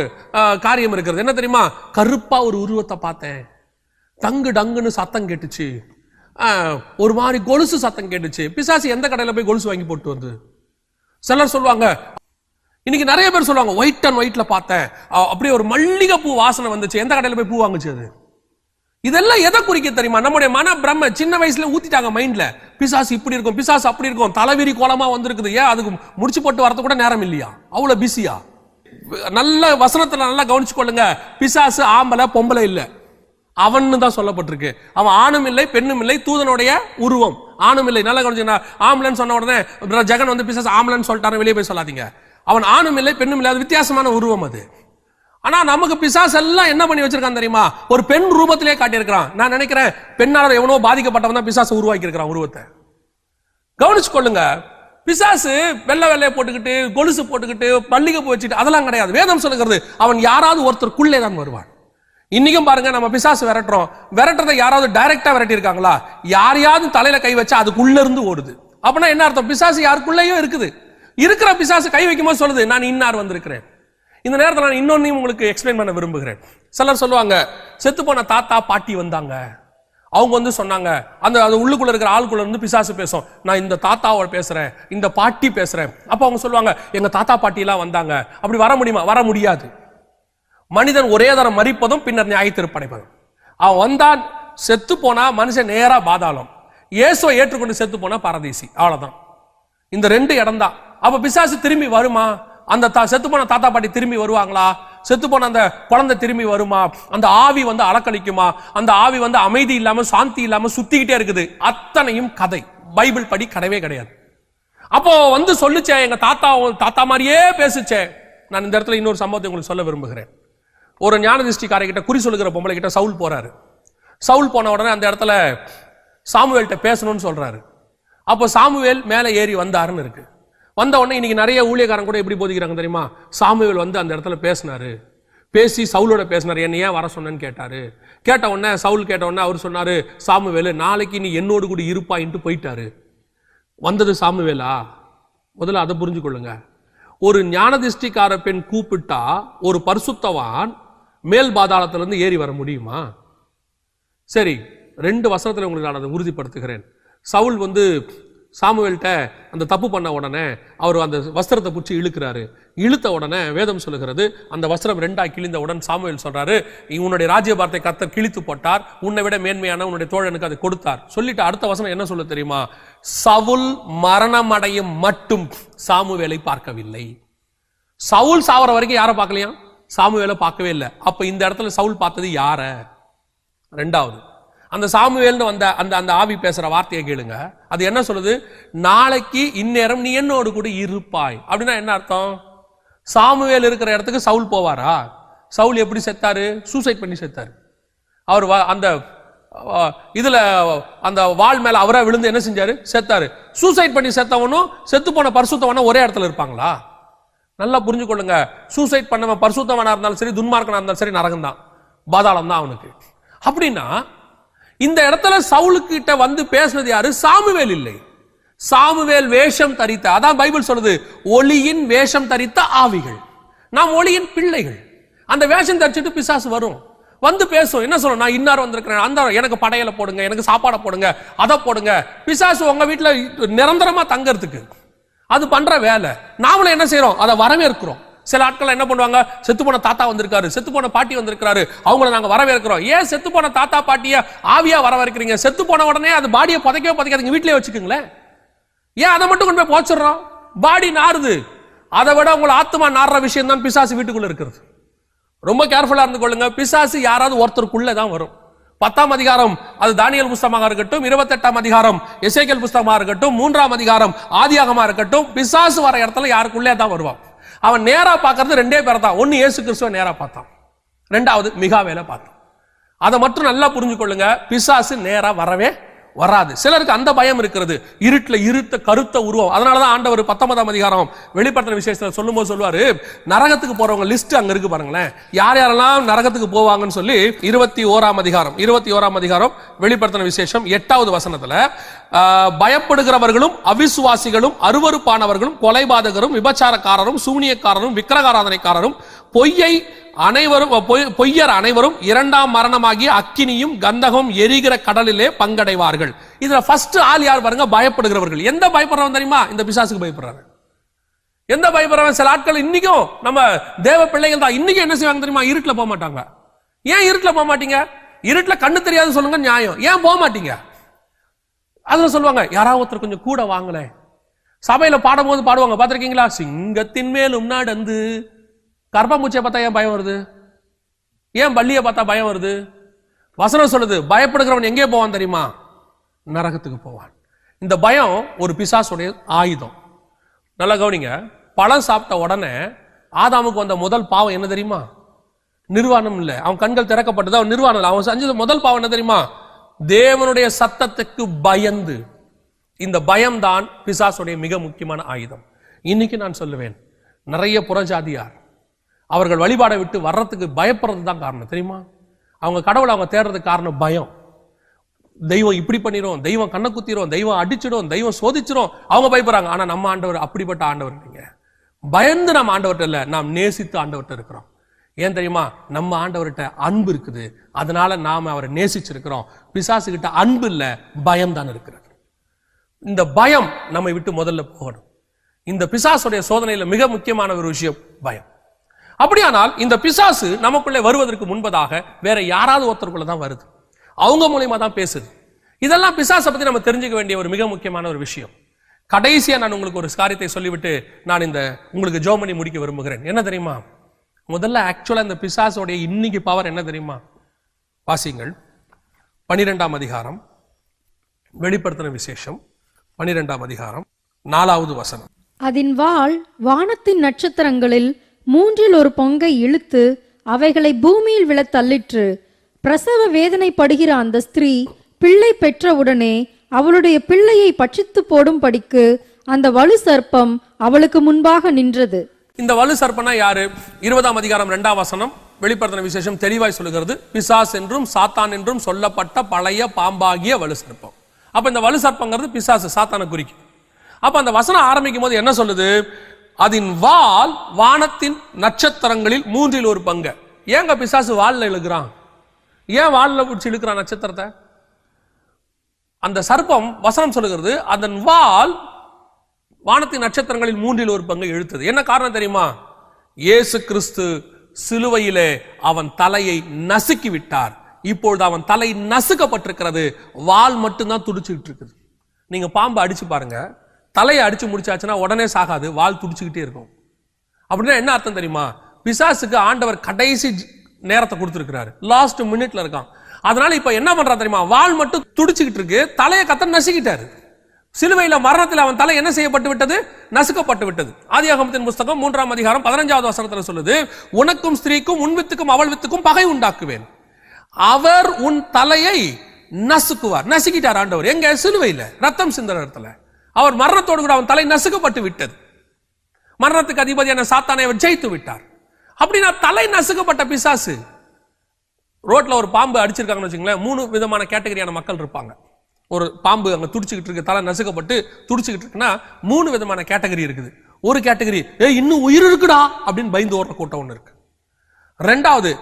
காரியம் இருக்கிறது, என்ன தெரியுமா, கருப்பா ஒரு உருவத்தை பார்த்தேன், தங்கு டங்குன்னு சத்தம் கேட்டுச்சு, ஒரு மாதிரி கொலுசு சத்தம் கேட்டுச்சு. பிசாசு எந்த கடையில போய் கொலுசு வாங்கி போட்டு வந்து, சிலர் சொல்லுவாங்க, இன்னைக்கு நிறைய பேர் சொல்லுவாங்க, ஒயிட் அண்ட் ஒயிட்ல பார்த்தேன், அப்படியே ஒரு மல்லிகை பூ வாசனை வந்துச்சு, எந்த கடையில போய் பூ வாங்குச்சு அது. இதெல்லாம் எதை குறிக்க தெரியுமா, நம்முடைய மன பிரம்ம சின்ன வயசுல ஊத்திட்டாங்க மைண்ட்ல, பிசாசு இப்படி இருக்கும், பிசாசு அப்படி இருக்கும், தலைவிரி கோலமா வந்திருக்குது. ஏன் அதுக்கு முடிச்சு போட்டு வரது கூட நேரம் இல்லையா, அவ்வளவு பிஸியா? நல்ல வசனத்துல நல்லா கவனிச்சு கொள்ளுங்க, பிசாசு ஆம்பளை பொம்பளை இல்ல, அவன்னு தான் சொல்லப்பட்டிருக்கு. அவன் ஆணும் இல்லை பெண்ணும் இல்லை, தூதனுடைய உருவம், ஆணும் இல்லை. நல்லா கவனிச்சுங்க, ஆம்பளைன்னு சொன்ன உடனே ஜெகன் வந்து பிசாசு ஆம்பளைன்னு சொல்லிட்டாரு வெளியே போய் சொல்லாதீங்க. அவன் ஆணும் இல்லை பெண்ணும் இல்லை, அது வித்தியாசமான உருவம் அது. ஆனா நமக்கு பிசாசு எல்லாம் என்ன பண்ணி வச்சிருக்கான் தெரியுமா, ஒரு பெண் ரூபத்திலே காட்டியிருக்கிறான். நான் நினைக்கிறேன் பெண்ணால எவனோ பாதிக்கப்பட்டவன் தான் பிசாசு உருவாக்கி இருக்கிறான் உருவத்தை. கவனிச்சு கொள்ளுங்க, பிசாசு வெள்ளை வெள்ளையை போட்டுக்கிட்டு கொலுசு போட்டுக்கிட்டு மல்லிகை பூ வச்சுட்டு அதெல்லாம் கிடையாது. வேதம் சொல்லுகிறது, அவன் யாராவது ஒருத்தருக்குள்ளே தான் வருவான். இன்னைக்கும் பாருங்க, நம்ம பிசாசு விரட்டுறோம், விரட்டுறதை யாராவது டைரக்டா விரட்டி இருக்காங்களா, யாரையாவது தலையில கை வச்சா அதுக்குள்ள இருந்து ஓடுது. அப்படின்னா என்ன அர்த்தம், பிசாசு யாருக்குள்ளேயும் இருக்குது. இருக்கிற பிசாசு கை வைக்கும் போது சொல்லுது, நான் இன்னார் வந்திருக்கிறேன். இந்த நேரத்தில் நான் இன்னொன்னையும் உங்களுக்கு எக்ஸ்பிளைன் பண்ண விரும்புகிறேன். சிலர் சொல்லுவாங்க, செத்து போன தாத்தா பாட்டி வந்தாங்க, அவங்க வந்து சொன்னாங்க, அந்த உள்ளுக்குள்ள இருக்கிற ஆளுக்குள்ள இருந்து பிசாசு பேசும், நான் இந்த தாத்தாவோட பேசுறேன், இந்த பாட்டி பேசுறேன். அப்ப அவங்க சொல்லுவாங்க, எங்க தாத்தா பாட்டி எல்லாம் வந்தாங்க. அப்படி வர முடியுமா, வர முடியாது. மனிதன் ஒரே தரம் மரிப்பதும் பின்னர் நியாயத்தீர்ப்படைப்பதும். அவன் வந்தான், செத்து போனா மனுஷன் நேரா பாதாளம், இயேசுவை ஏற்றுக்கொண்டு செத்து போனா பரதீசி, அவ்வளவுதான். இந்த 2 இடம் தான். அப்ப பிசாசு திரும்பி வருமா, அந்த செத்து போன தாத்தா பாட்டி திரும்பி வருவாங்களா, செத்து போன அந்த குழந்தை திரும்பி வருமா, அந்த ஆவி வந்து அலக்களிக்குமா, அந்த ஆவி வந்து அமைதி இல்லாம சாந்தி இல்லாம சுத்திக்கிட்டே இருக்குது. அத்தனையும் கதை, பைபிள் படி கிடையவே கிடையாது. அப்போ வந்து சொல்லுச்சே, எங்க தாத்தா மாதிரியே பேசுச்சே. நான் இந்த இடத்துல இன்னொரு சம்பவத்தை உங்களுக்கு சொல்ல விரும்புகிறேன். ஒரு ஞானதிஷ்டிக்காரர்கிட்ட குறி சொல்லுகிற பொம்பளை கிட்ட சவுல் போறாரு. சவுல் போன உடனே அந்த இடத்துல சாமுவேல்கிட்ட பேசணும்னு சொல்றாரு. அப்போ சாமுவேல் மேலே ஏறி வந்தாருன்னு இருக்கு. வந்த உடனே இன்னைக்கு நிறைய ஊழியக்காரங்க கூட எப்படி போதிக்கிறாங்க தெரியுமா, சாமுவேல் வந்து அந்த இடத்துல பேசினாரு, பேசி சவுலோட பேசினாரு, என்ன ஏன் வர சொன்னேன்னு கேட்டாரு. கேட்ட உடனே சவுல் கேட்ட உடனே அவர் சொன்னாரு, சாமுவேல் நாளைக்கு நீ என்னோடு கூட இருப்பாயின்ட்டு போயிட்டாரு. வந்தது சாமுவேலா? முதல்ல அதை புரிஞ்சு கொள்ளுங்க. ஒரு ஞானதிஷ்டிக்கார பெண் கூப்பிட்டா ஒரு பரிசுத்தவான் மேல் பாதாளத்திலிருந்து ஏறி வர முடியுமா? சரி, 2 வசனத்தில் உங்களுக்கு நான் அதை உறுதிப்படுத்துகிறேன். சவுல் வந்து சாமுவேல்கிட்ட அந்த தப்பு பண்ண உடனே அவர் அந்த வஸ்திரத்தை பிடிச்சி இழுக்கிறாரு. இழுத்த உடனே வேதம் சொல்லுகிறது, அந்த வஸ்திரம் 2ஆ கிழிந்தவுடன் சாமுவேல் சொல்றாரு, உன்னுடைய ராஜ்யபாரத்தை கர்த்தர் கிழித்து போட்டார், உன்னை விட மேன்மையான உன்னுடைய தோழனுக்கு அதை கொடுத்தார். சொல்லிட்டு அடுத்த வசனம் என்ன சொல்ல தெரியுமா, சவுல் மரணம் அடையும் மட்டும் சாமுவேலை பார்க்கவில்லை. சவுல் சாவர வரைக்கும் யாரை பார்க்கலையா, சாமுவேலை பார்க்கவே இல்லை. அப்ப இந்த இடத்துல சவுல் பார்த்தது யார? 2வது அந்த சாமுவேல்னு வந்த அந்த ஆவி பேசுற வார்த்தையை கேளுங்க. அது என்ன சொல்லுது, நாளைக்கு இந்நேரம் நீ என்னோடு கூட இருப்பாய். அப்படின்னா என்ன அர்த்தம், சாமுவேல் இருக்கிற இடத்துக்கு சவுல் போவாரா? சவுல் எப்படி செத்தாரு, சூசைட் பண்ணி செத்தாரு. அவர் அந்த இதுல அந்த வாள் மேல அவரா விழுந்து என்ன செஞ்சாரு, செத்தாரு. சூசைட் பண்ணி செத்தவனும் செத்து போன பரிசுத்தவனும் ஒரே இடத்துல இருப்பாங்களா? நல்லா புரிஞ்சு கொள்ளுங்க. சூசைட் பண்ணவன் பரிசுத்தவனா இருந்தாலும் சரி, துன்மார்க்கனா இருந்தாலும் சரி, நரகம் தான், பாதாளம் தான் அவனுக்கு. அப்படின்னா இந்த இடத்துல சவுலுக்கிட்ட வந்து பேசினது யாரு, சாமுவேல் இல்லை. சாமுவேல் வேஷம் தரித்த, அதான் பைபிள் சொல்லுது, ஒளியின் வேஷம் தரித்த ஆவிகள். நாம் ஒளியின் பிள்ளைகள். அந்த வேஷம் தரிச்சிட்டு பிசாசு வரும், வந்து பேசும். என்ன சொல்லும், நான் இன்னார் வந்திருக்கிறேன், அந்த எனக்கு படையலை போடுங்க, எனக்கு சாப்பாடை போடுங்க, அதை போடுங்க. பிசாசு உங்க வீட்டுல நிரந்தரமா தங்கறதுக்கு அது பண்ற வேலை. நாமளும் என்ன செய்யறோம், அதை வரவேற்கிறோம். சில ஆட்கள் என்ன பண்ணுவாங்க, செத்து போன தாத்தா வந்திருக்காரு, செத்து போன பாட்டி வந்திருக்காரு, அவங்கள நாங்க வரவேற்கிறோம். ஏன் செத்து போன தாத்தா பாட்டிய ஆவியா வரவேற்கிறீங்க? செத்து போன உடனே அது பாடியை புதைக்கவே புதைக்காதீங்க, வீட்டிலே வச்சுக்கோங்களேன். ஏன் அதை மட்டும் கொண்டு போய் போச்சிடறோம்? பாடி நாறுது. அதை விட உங்களை ஆத்மா நாடுற விஷயம் தான் பிசாசு வீட்டுக்குள்ள இருக்கிறது. ரொம்ப கேர்ஃபுல்லா இருந்து கொள்ளுங்க. பிசாசு யாராவது ஒருத்தருக்குள்ளதான் வரும். 10ஆம் அதிகாரம் அது தானியேல் புஸ்தகமாக இருக்கட்டும், 28ஆம் அதிகாரம் எசேக்கியேல் புஸ்தகமாக இருக்கட்டும், 3ஆம் அதிகாரம் ஆதியாகமா இருக்கட்டும், பிசாசு வர இடத்துல யாருக்குள்ளே தான் வருவான். அவன் நேரா பார்க்கறது 2 பேர் தான். ஒன்னு இயேசு கிறிஸ்துவை நேரா பார்த்தான், 2வது மிகாவேலை பார்த்தான். அதை மட்டும் நல்லா புரிஞ்சு கொள்ளுங்க. பிசாசு நேரா வரவே வராது. சிலருக்கு அந்த பயம் இருக்கிறது, இருட்டுல இருட்ட கருத்த உருவம். அதனாலதான் ஆண்டவர் 19ஆம் அதிகாரம் வெளிப்படுத்தின விசேஷத்துல சொல்லும்போது சொல்லுவாரு, நரகத்துக்கு போறவங்க லிஸ்ட் அங்க இருக்கு பாருங்களேன், யார் யாரெல்லாம் நரகத்துக்கு போவாங்கன்னு சொல்லி. 21ஆம் அதிகாரம் வெளிப்படுத்தின விசேஷம் 8வது வசனத்துல, பயப்படுகிறவர்களும் அவிசுவாசிகளும் அருவருப்பானவர்களும் கொலைபாதகரும் விபச்சாரக்காரரும் சூனியக்காரரும் விக்கிரகாராதனைக்காரரும் பொய்யர் அனைவரும் 2ஆம் மரணமாகிய அக்கினியும் கந்தகம் எரிகிற கடலிலே பங்கடைவார்கள். இதுல ஃபர்ஸ்ட் ஆள் யார் பாருங்க? பயப்படுகிறவர்கள். எந்த பயப்படுறவன் தெரியுமா? இந்த பிசாசுக்கு பயப்படுறாங்க. எந்த பயப்படுறவன்? சில ஆட்கள் இன்னைக்கும் நம்ம தேவ பிள்ளைகள் தான். இன்னைக்கு என்ன செய்வாங்க தெரியுமா? இருட்டுல போக மாட்டாங்க. ஏன் இருட்டுல போக மாட்டீங்க? இருட்டுல கண்ணு தெரியாது சொல்லுங்க, நியாயம். ஏன் போக மாட்டீங்க? அதுல சொல்லுவாங்க, யாராவது ஒருத்தர் கொஞ்சம் கூட வாங்கல. சபையில பாடும்போது பாடுவாங்க, பாத்திருக்கீங்களா? சிங்கத்தின் மேலும் நடந்து. கர்ப்பமூச்சை பார்த்தா ஏன் பயம் வருது? ஏன் பள்ளியை பார்த்தா பயம் வருது? வசனம் சொல்லுது, பயப்படுகிறவன் எங்கே போவான் தெரியுமா? நரகத்துக்கு போவான். இந்த பயம் ஒரு பிசாசுடைய ஆயுதம். நல்லா கவனிங்க. பழம் சாப்பிட்ட உடனே ஆதாமுக்கு வந்த முதல் பாவம் என்ன தெரியுமா? நிர்வாணம் இல்லை. அவன் கண்கள் திறக்கப்பட்டது, அவன் நிர்வாணம் இல்லை. அவன் செஞ்சது முதல் பாவம் என்ன தெரியுமா? தேவனுடைய சத்தத்துக்கு பயந்து. இந்த பயம்தான் பிசாசுடைய மிக முக்கியமான ஆயுதம். இன்னைக்கு நான் சொல்லுவேன், நிறைய புறஜாதியார் அவர்கள் வழிபாடை விட்டு வர்றதுக்கு பயப்படுறது தான் காரணம் தெரியுமா? அவங்க கடவுளை அவங்க தேடுறதுக்கு காரணம் பயம். தெய்வம் இப்படி பண்ணிரும், தெய்வம் கண்ணை குத்திரும், தெய்வம் அடிச்சிடும், தெய்வம் சோதிச்சிரும், அவங்க பயப்படுறாங்க. ஆனா நம்ம ஆண்டவர் அப்படிப்பட்ட ஆண்டவர் இல்லைங்க. பயந்து நம்ம ஆண்டவர்கிட்ட இல்ல, நாம் நேசித்து ஆண்டவர்கிட்ட இருக்கிறோம். ஏன் தெரியுமா? நம்ம ஆண்டவர்கிட்ட அன்பு இருக்குது, அதனால நாம அவரை நேசிச்சிருக்கிறோம். பிசாசு கிட்ட அன்பு இல்ல, பயம் தான் இருக்கிறது. இந்த பயம் நம்மை விட்டு முதல்ல போகணும். இந்த பிசாசுடைய சோதனையில மிக முக்கியமான ஒரு விஷயம் பயம். அப்படியானால் இந்த பிசாசு நமக்குள்ளே வருவதற்கு முன்பதாக வேற யாராவது ஒருத்தருக்குள்ள தான் வருது, அவங்க மூலியமா தான் பேசுது. இதெல்லாம் பிசாசை பத்தி நம்ம தெரிஞ்சுக்க வேண்டிய ஒரு மிக முக்கியமான ஒரு விஷயம். கடைசியா நான் உங்களுக்கு ஒரு காரியத்தை சொல்லிவிட்டு நான் இந்த உங்களுக்கு ஜெபம் பண்ணி முடிக்க விரும்புகிறேன். என்ன தெரியுமா? முதல்ல ஆக்சுவலா இந்த பிசாசோடைய இன்னைக்கு பவர் என்ன தெரியுமா? வாசிங்கள் 12ஆம் அதிகாரம் வெளிப்படுத்தின விசேஷம் 12ஆம் அதிகாரம் 4வது வசனம். அதின் வாள் வானத்தின் நட்சத்திரங்களில் 1/3 பங்கை இழுத்து அவைகளை பூமியில் விழ தள்ளிற்று. பிரசவ வேதனைப்படுகிற அந்த ஸ்திரீ பிள்ளை பெற்றவுடனே அவளுடைய பிள்ளையை பட்சித்து போடும்படிக்கு அந்த வலு சர்ப்பம் அவளுக்கு முன்பாக நின்றது. இந்த வலு சர்ப்பனா யாரு? 20ஆம் அதிகாரம் 2ஆம் வசனம் வெளிப்படுத்தின விசேஷம் தெளிவாய் சொல்லுகிறது, பிசாஸ் என்றும் சாத்தான் என்றும் சொல்லப்பட்ட பழைய பாம்பாகிய வலு சர்ப்பம். அப்ப இந்த வலு சர்ப்பங்கிறது பிசாசு, சாத்தானை குறிக்கும். அப்ப அந்த வசனம் ஆரம்பிக்கும் போது என்ன சொல்லுது? அதன் வால் வானத்தின் நட்சத்திரங்களில் 1/3 பங்கு. ஏங்க பிசாசு வால்ல இழுக்கிறான்? ஏன் வால்ல பிடிச்சி இழுக்கிறான் நட்சத்திரத்தை? அந்த சர்ப்பம் வசனம் சொல்லுகிறது, அதன் வால் வானத்தின் நட்சத்திரங்களில் 1/3 பங்கு இழுத்தது. என்ன காரணம் தெரியுமா? இயேசு கிறிஸ்து சிலுவையிலே அவன் தலையை நசுக்கி விட்டார். இப்பொழுது அவன் தலை நசுக்கப்பட்டிருக்கிறது, வால் மட்டும்தான் துடிச்சுக்கிட்டு இருக்குது. நீங்க பாம்பு அடிச்சு பாருங்க, தலையை அடிச்சு முடிச்சாச்சுன்னா உடனே சாகாது, வால் துடிச்சுக்கிட்டே இருக்கும். அப்படின்னா என்ன அர்த்தம் தெரியுமா? பிசாசுக்கு ஆண்டவர் கடைசி நேரத்தை கொடுத்திருக்கிறாரு, லாஸ்ட் மினிட்ல இருக்கான். அதனால இப்ப என்ன பண்றான் தெரியுமா? வால் மட்டும் துடிச்சுக்கிட்டு இருக்கு, தலையை கத்த நசுக்கிட்டாரு. சிலுவையில மரணத்தில் அவன் தலை என்ன செய்யப்பட்டு விட்டது? நசுக்கப்பட்டு விட்டது. ஆதியாகமத்தின் புஸ்தகம் 3ஆம் அதிகாரம் 15வது வசனத்துல சொல்லுது, உனக்கும் ஸ்திரீக்கும் உன் வித்துக்கும் அவள் வித்துக்கும் பகை உண்டாக்குவேன், அவர் உன் தலையை நசுக்குவார். நசுக்கிட்டார் ஆண்டவர். எங்க? சிலுவையில ரத்தம் சிந்துற இடத்துல. அவர் மரணத்தோடு கூட அவன் தலை நசுக்கப்பட்டு விட்டது. மரணத்துக்கு அதிபதியான சாத்தானை அவர் ஜெயித்து விட்டார். அப்படின்னா தலை நசுக்கப்பட்ட பிசாசு. ரோட்ல ஒரு பாம்பு அடிச்சிருக்காங்கன்னு வச்சுங்களேன், 3 விதமான கேட்டகரியான மக்கள் இருப்பாங்க. ஒரு பாம்பு அங்க துடிச்சுக்கிட்டு இருக்கு, தலை நசுக்கப்பட்டு துடிச்சுக்கிட்டு இருக்குன்னா 3 விதமான கேட்டகரி இருக்குது. ஒரு கேட்டகரி, இன்னும் உயிர் இருக்குடா அப்படின்னு பயந்து ஓடுற கூட்டம் ஒண்ணு இருக்கு. 2வது,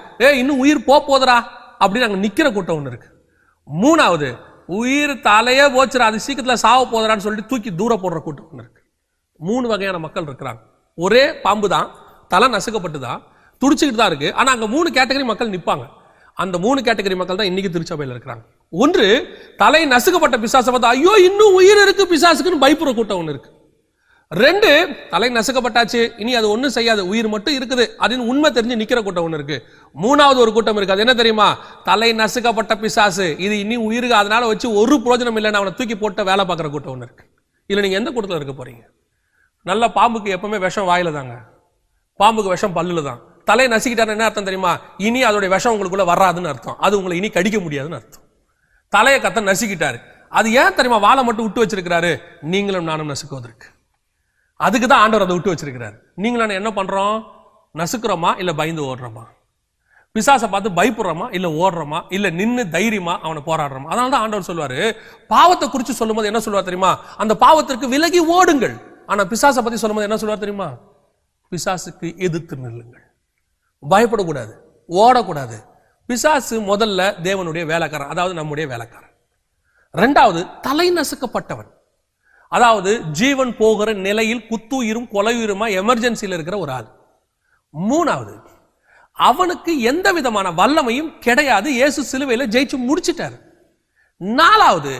இன்னும் உயிர் போதரா அப்படின்னு அங்க நிக்கிற கூட்டம் ஒண்ணு இருக்கு. 3வது, உயிர் தலையே போச்சுரா, அது சீக்கிரத்துல சாவ போதரான்னு சொல்லிட்டு தூக்கி தூர போடுற கூட்டம் ஒண்ணு இருக்கு. 3 வகையான மக்கள் இருக்கிறாங்க. ஒரே பாம்பு தான், தலை நசுக்கப்பட்டு தான், துடிச்சுக்கிட்டு தான் இருக்கு. ஆனா அங்க 3 கேட்டகரி மக்கள் நிப்பாங்க. அந்த 3 கேட்டகரி மக்கள் தான் இன்னைக்கு திருச்சபையில் இருக்கிறாங்க. ஒன்று, தலை நசுக்கப்பட்ட பிசாசை பார்த்தா ஐயோ இன்னும் உயிர் இருக்கு பிசாசுக்குன்னு பயப்புற கூட்டம் ஒன்று இருக்கு. 2, தலை நசுக்கப்பட்டாச்சு, இனி அது ஒன்றும் செய்யாது, உயிர் மட்டும் இருக்குது அப்படின்னு உண்மை தெரிஞ்சு நிக்கிற கூட்டம் ஒன்று இருக்கு. 3வது ஒரு கூட்டம் இருக்கு. அது என்ன தெரியுமா? தலை நசுக்கப்பட்ட பிசாசு, இது இனி உயிருக்கு, அதனால வச்சு ஒரு பிரயோஜனம் இல்லைன்னு அவனை தூக்கி போட்டு வேலை பார்க்குற கூட்டம் ஒன்று இருக்கு. இல்லை நீங்க எந்த கூட்டத்தில் இருக்க போறீங்க? நல்ல பாம்புக்கு எப்பவுமே விஷம் வாயில தாங்க, பாம்புக்கு விஷம் பல்லுல தான். தலை நசுக்கிட்டாரு என்ன அர்த்தம் தெரியுமா? இனி அதோடைய விஷம் உங்களுக்குள்ள வராதுன்னு அர்த்தம். அது உங்களை இனி கடிக்க முடியாதுன்னு அர்த்தம். தலையை கத்த நசுக்கிட்டாரு, அது ஏன் தெரியுமா? வாழை மட்டும் விட்டு வச்சிருக்கிறாரு, நீங்களும் நானும் நசுக்குவதற்கு. அதுக்கு தான் ஆண்டவர் அதை விட்டு வச்சிருக்கிறாரு. நீங்களும் என்ன பண்றோம்? நசுக்கிறோமா இல்ல பயந்து ஓடுறோமா? பிசாசை பார்த்து பயப்படுறோமா இல்ல ஓடுறோமா இல்ல நின்னு தைரியமா அவனை போராடுறோமா? அதனால தான் ஆண்டவர் சொல்வாரு, பாவத்தை குறித்து சொல்லும்போது என்ன சொல்லுவார் தெரியுமா? அந்த பாவத்திற்கு விலகி ஓடுங்கள். ஆனா பிசாசை பத்தி சொல்லும்போது என்ன சொல்லுவார் தெரியுமா? பிசாசுக்கு எதிர்த்து நில்லுங்கள். பயப்படக்கூடாது, ஓடக்கூடாது. பிசாசு முதல்ல தேவனுடைய வேலைக்காரன், அதாவது நம்முடைய வேலைக்காரன். 2வது, தலை நசுக்கப்பட்டவன், அதாவது ஜீவன் போகிற நிலையில் குத்துயிரும் கொலையுயிருமா எமர்ஜென்சியில் இருக்கிற ஒரு ஆள். 3வது, அவனுக்கு எந்த விதமான வல்லமையும் கிடையாது, இயேசு சிலுவையில் ஜெயிச்சு முடிச்சிட்டாரு. 4வது,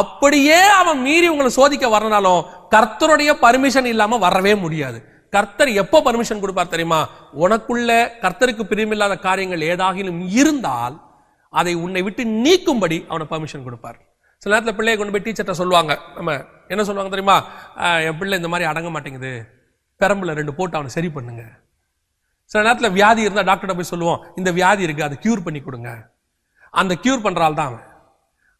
அப்படியே அவன் மீறி உங்களை சோதிக்க வரனாலும் கர்த்தருடைய பர்மிஷன் இல்லாம வரவே முடியாது. கர்த்தர் எப்போ பர்மிஷன் கொடுப்பார் தெரியுமா? உனக்குள்ள கர்த்தருக்கு பிரியமில்லாத காரியங்கள் ஏதாகிலும் இருந்தால் அதை உன்னை விட்டு நீக்கும்படி அவனை பர்மிஷன் கொடுப்பார். சில நேரத்தில் பிள்ளையை கொண்டு போய் டீச்சர்கிட்ட சொல்லுவாங்க. நம்ம என்ன சொல்லுவாங்க தெரியுமா? என் பிள்ளை இந்த மாதிரி அடங்க மாட்டேங்குது, பெரம்புல 2 போட்டு அவனை சரி பண்ணுங்க. சில நேரத்தில் வியாதி இருந்தால் டாக்டர்கிட்ட போய் சொல்லுவோம், இந்த வியாதி இருக்கு, அதை கியூர் பண்ணி கொடுங்க. அந்த கியூர் பண்றாள் தான்